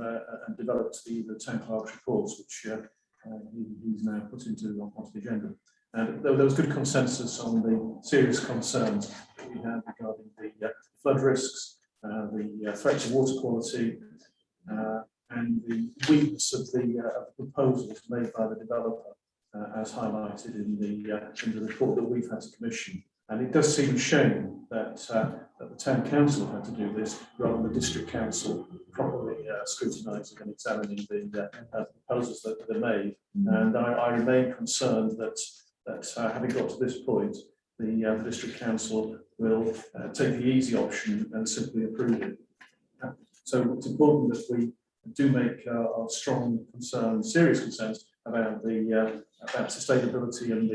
developed the town clerk's reports, which he's now put onto the agenda. And there was good consensus on the serious concerns that we had regarding the flood risks, the threat to water quality, and the weakness of the proposals made by the developer, as highlighted in the report that we've had to commission. And it does seem a shame that the town council had to do this rather than the district council properly scrutinising and examining the proposals that are made. And I remain concerned that having got to this point, the district council will take the easy option and simply approve it. So it's important that we do make our strong concerns, serious concerns about the about sustainability and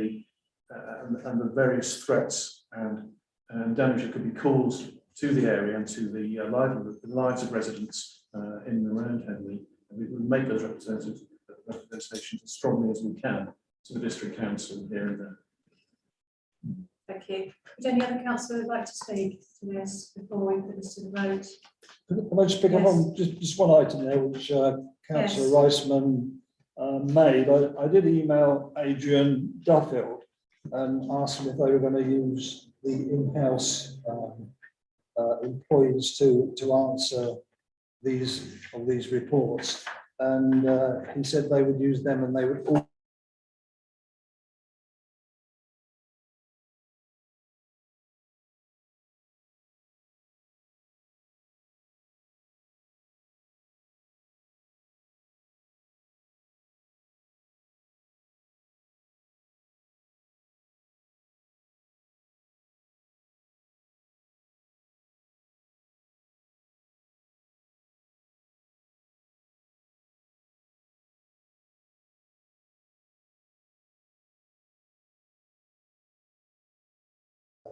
the various threats and damage that could be caused to the area and to the lives of residents in and around Henley. And we will make those representations as strongly as we can to the district council here and there. Thank you. Would any other councillor would like to speak to this before we put this to the vote? Can I just pick up on just one item there, which Councillor Reisman made? I did email Adrian Duffield and asked them if they were going to use the in-house employees to answer these reports, and he said they would use them and they would all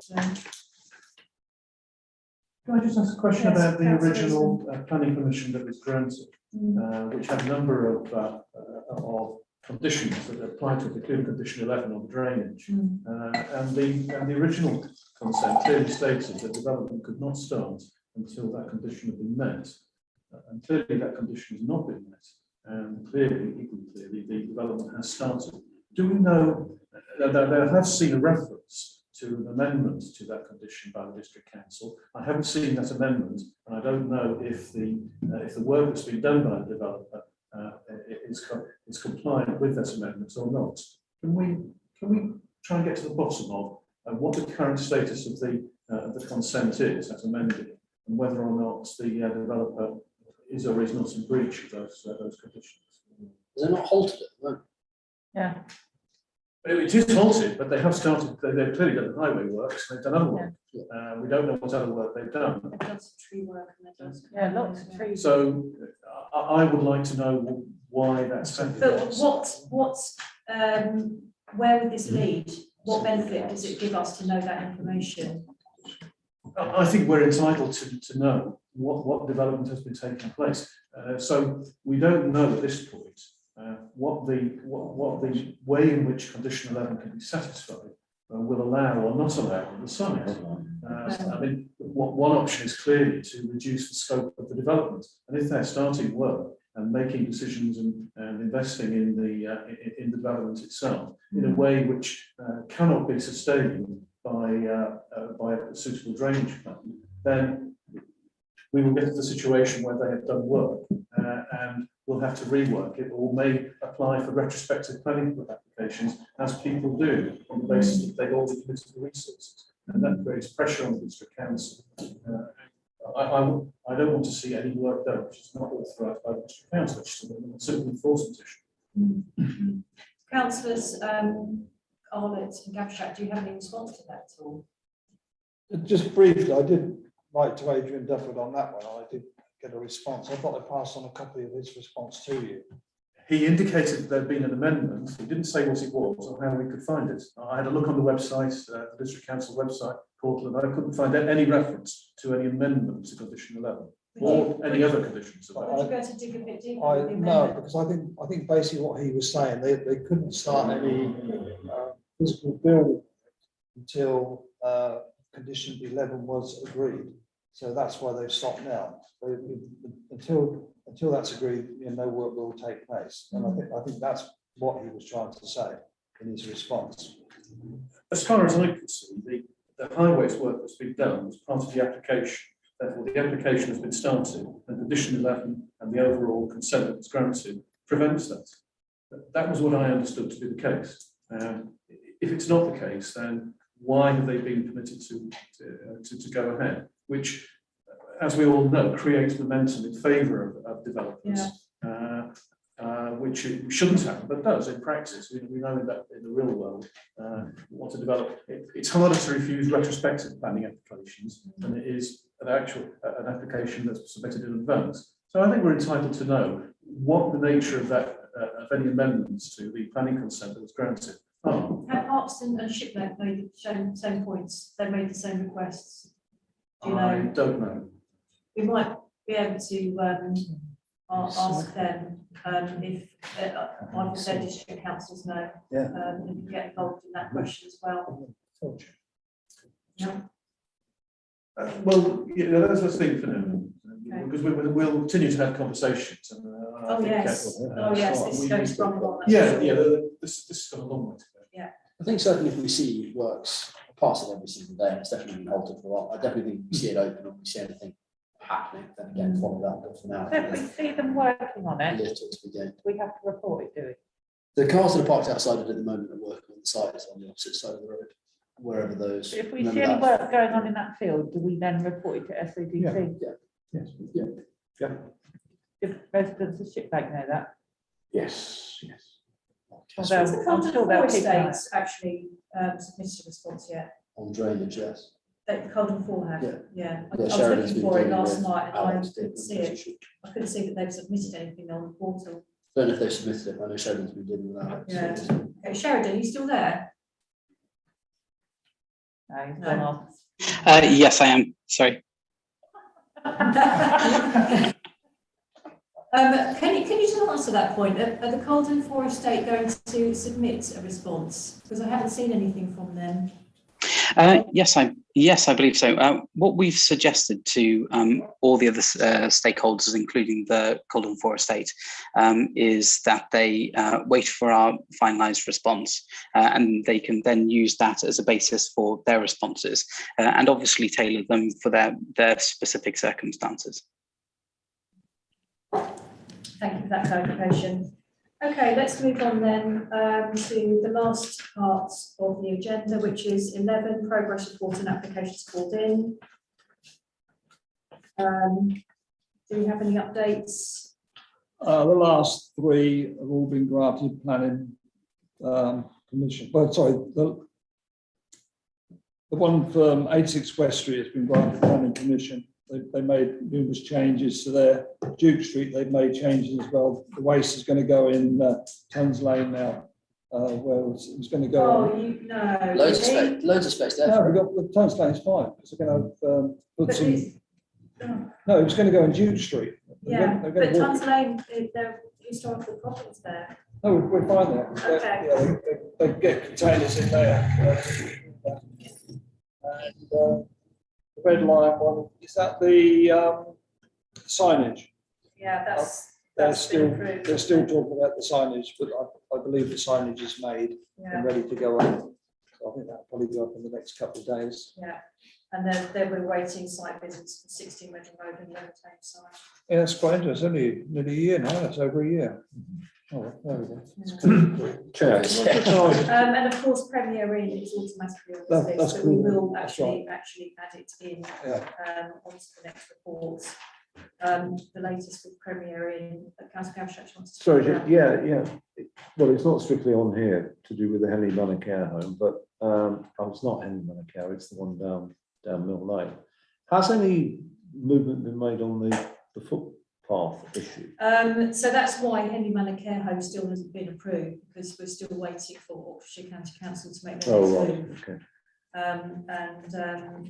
Can I just ask a question Yes, about the Councillor original planning permission that was granted, which had a number of conditions that applied to it, including condition 11 on drainage, and the original consent clearly stated that development could not start until that condition had been met, and clearly that condition has not been met, and equally clearly, the development has started. Do we know that there has seen a reference to an amendment to that condition by the district council? I haven't seen that amendment, and I don't know if the work that's been done by the developer is compliant with that amendment or not. Can we try and get to the bottom of what the current status of the consent is as amended, and whether or not the developer is or is not in breach of those conditions? They're not halted at the moment. Yeah. It is halted, but they have started, they've clearly done the highway works, they've done other work. We don't know what other work they've done. They've done some tree work and they've done some. Yeah, lots of trees. So I would like to know why that's happening. But where would this lead? What benefit does it give us to know that information? I think we're entitled to know what development has been taking place. So we don't know at this point what the way in which condition 11 can be satisfied will allow or not allow on the site. I mean, one option is clearly to reduce the scope of the development, and if they're starting work and making decisions and investing in the development itself in a way which cannot be sustained by a suitable drainage plan, then we will get to the situation where they have done work and we'll have to rework it, or may apply for retrospective planning applications, as people do, on the basis that they've already committed the resources. And that creates pressure on the district council. I don't want to see any work done which is not authorised by the district council, which is a simple enforcement issue. Councillors Arlott and Gavshat, do you have any response to that at all? Just briefly, I did write to Adrian Dufford on that one. I did get a response. I thought I passed on a copy of his response to you. He indicated that there'd been an amendment. He didn't say what it was or how we could find it. I had a look on the website, the district council website portal, and I couldn't find any reference to any amendment to condition 11 or any other conditions. Would you go to dig a bit deeper? with the No, amendment? because I think basically what he was saying, they couldn't start any physical building until condition 11 was agreed. So that's why they've stopped now. Until that's agreed, no work will take place. And I think that's what he was trying to say in his response. As far as I could see, the highways work that's been done was part of the application. Therefore, the application has been started, and condition 11 and the overall consent that was granted prevents that. That was what I understood to be the case. If it's not the case, then why have they been permitted to go ahead? Which, as we all know, creates momentum in favour of developers, which it shouldn't have, but does in practice. We know that in the real world, want to develop. It's harder to refuse retrospective planning applications than it is an application that's submitted in advance. So I think we're entitled to know what the nature of that of any amendments to the planning consent that was granted are. Have Parkston and Shipwreck made the same points? They made the same requests? Do you know? I don't know. We might be able to ask them if one of their district councils know, and get involved in that question as well. Yeah. Well, yeah, that's the thing for now, because we'll continue to have conversations. And, I Oh think, yes, oh yes, this goes from on. This has got a long way to go. I think certainly if we see works passing every single day, and it's definitely been halted for a while, I definitely think we see it open or we see anything happening, then again, follow that, but for now. If we see them working on it, Little to be gained. we have to report it, do we? The cars that are parked outside it at the moment are working on the site, is on the opposite side of the road, wherever those. If we remember see any that? work going on in that field, do we then report it to SADC? Yes. If residents of Shipbank know that? Yes. Has the I'm Carlton sure they'll Four keep an eye. Estates actually submitted a response yet? On drainage, yes. The Carlton Four have, Yeah. yeah. I Yeah, was Sheridan's looking been for it dealing last with night and I Alex couldn't did, see it. I couldn't see that they've submitted anything on the portal. Don't know if they've submitted it, I know Sheridan's been dealing with that. Yeah. Okay, Sheridan, are you still there? No, he's No. gone off. Yes, I am. Sorry. Can you just answer that point? Are the Carlton Four Estate going to submit a response? Because I haven't seen anything from them. Yes, I believe so. What we've suggested to all the other stakeholders, including the Carlton Four Estate, is that they wait for our finalised response, and they can then use that as a basis for their responses, and obviously tailor them for their specific circumstances. Thank you for that clarification. Okay, let's move on then to the last part of the agenda, which is 11, progress report and applications called in. Do we have any updates? The last three have all been granted planning Commission, well, sorry, the one from 86 West Street has been granted planning permission. They made numerous changes to their Duke Street. They've made changes as well. The waste is going to go in Tons Lane now, where it was going to go. Oh, you, no. Loads of space there. No, we got the Tons Lane's fine. Because they're going to put But some. it's- oh, No, it was going to go in Duke Street. yeah, They're but going to walk. Tons Lane, there are historical properties there. No, we're fine there. Okay. Yeah, they get containers in there. And the Red Lion one, is that the signage? Yeah, that's been They're still, approved. they're still talking about the signage, but I believe the signage is made Yeah, and ready to go up. So I think that'll probably go up in the next couple of days. yeah. And then they were waiting site visits for 16 Reading Road and Leverton site. Yeah, that's quite interesting. It's only nearly a year now. That's over a year. Oh, there we go. Yeah. And of course, Premier Inn is automatically on That- this that's list, so we cool. will That's actually add it in Yeah. onto the next report. The latest with Premier Inn, Councillor Gamshak wants to. Sorry, talk about. yeah. Well, it's not strictly on here to do with the Henley Manor Care Home, but it's not Henley Manor Care, it's the one down Mill Lane. Has any movement been made on the footpath issue? So that's why Henley Manor Care Home still hasn't been approved, because we're still waiting for Oxfordshire County Council to make their Oh, next right, move. okay.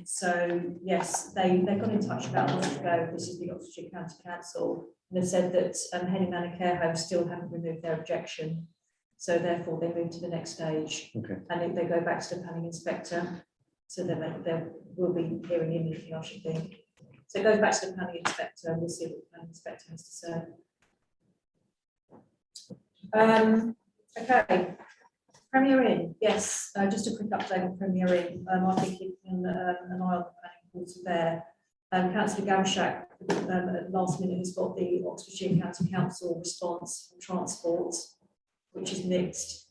So yes, they got in touch about a month ago. This is the Oxfordshire County Council. And they've said that Henley Manor Care Home still haven't removed their objection. So therefore they move to the next stage. Okay. And if they go back to the planning inspector, so then they will be hearing immediately, I should think. So it goes back to the planning inspector and we'll see what the planning inspector has to say. Okay. Premier Inn, yes, just a quick update on Premier Inn. I've been keeping an eye on the planning portal there. Councillor Gamshak at last minute has got the Oxfordshire County Council response from transport, which is mixed.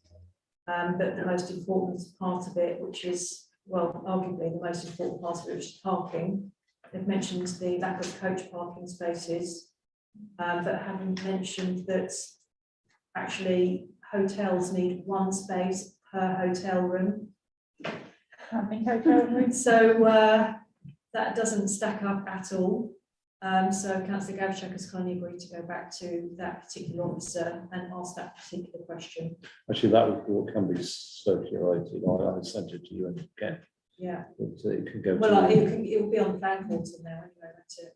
But the most important part of it, which is, well, arguably the most important part of it, which is parking. They've mentioned the lack of coach parking spaces, but haven't mentioned that actually hotels need one space per hotel room. I think hotel rooms. So that doesn't stack up at all. So Councillor Gamshak has kindly agreed to go back to that particular officer and ask that particular question. Actually, that report can be circulated. I sent it to you and again. Yeah. It could go Well, to. it will be on the plan portal now anyway, won't it?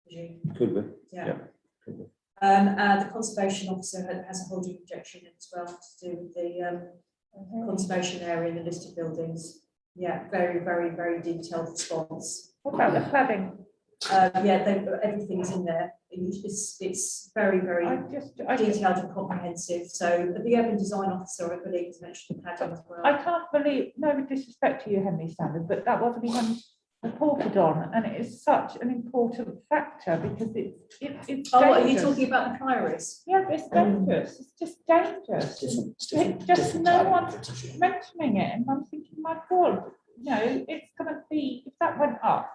Presume. Could be. Yeah. Could be. The conservation officer has a holding objection as well to do with the conservation area in the listed buildings. Yeah, very, very, very detailed response. What about the cladding? Yeah, everything's in there. It's very, very I just, detailed and comprehensive. So the urban design officer, I believe, has mentioned cladding as well. I can't believe, no disrespect to you, Henley Standard, but that wasn't even reported on, and it is such an important factor because it's Oh, what, are you dangerous. talking about the priories? Yeah, it's dangerous. It's just dangerous. Just no one's mentioning it, and I'm thinking, my God, you know, it's going to be, if that went up,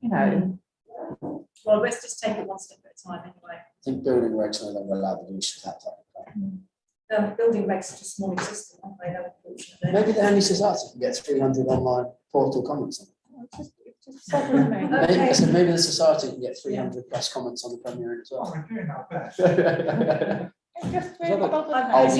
you know. Well, let's just take it one step at a time anyway. I think building regs no longer allow the use of that type of plan. Building regs are just more existent, aren't they, unfortunately? Maybe the Henley Society can get 300 online portal comments on it. It just bothers me. Okay. I said maybe the society can get 300 plus comments on the Premier Inn as well. We're doing our best. It just really bothers me. I'll be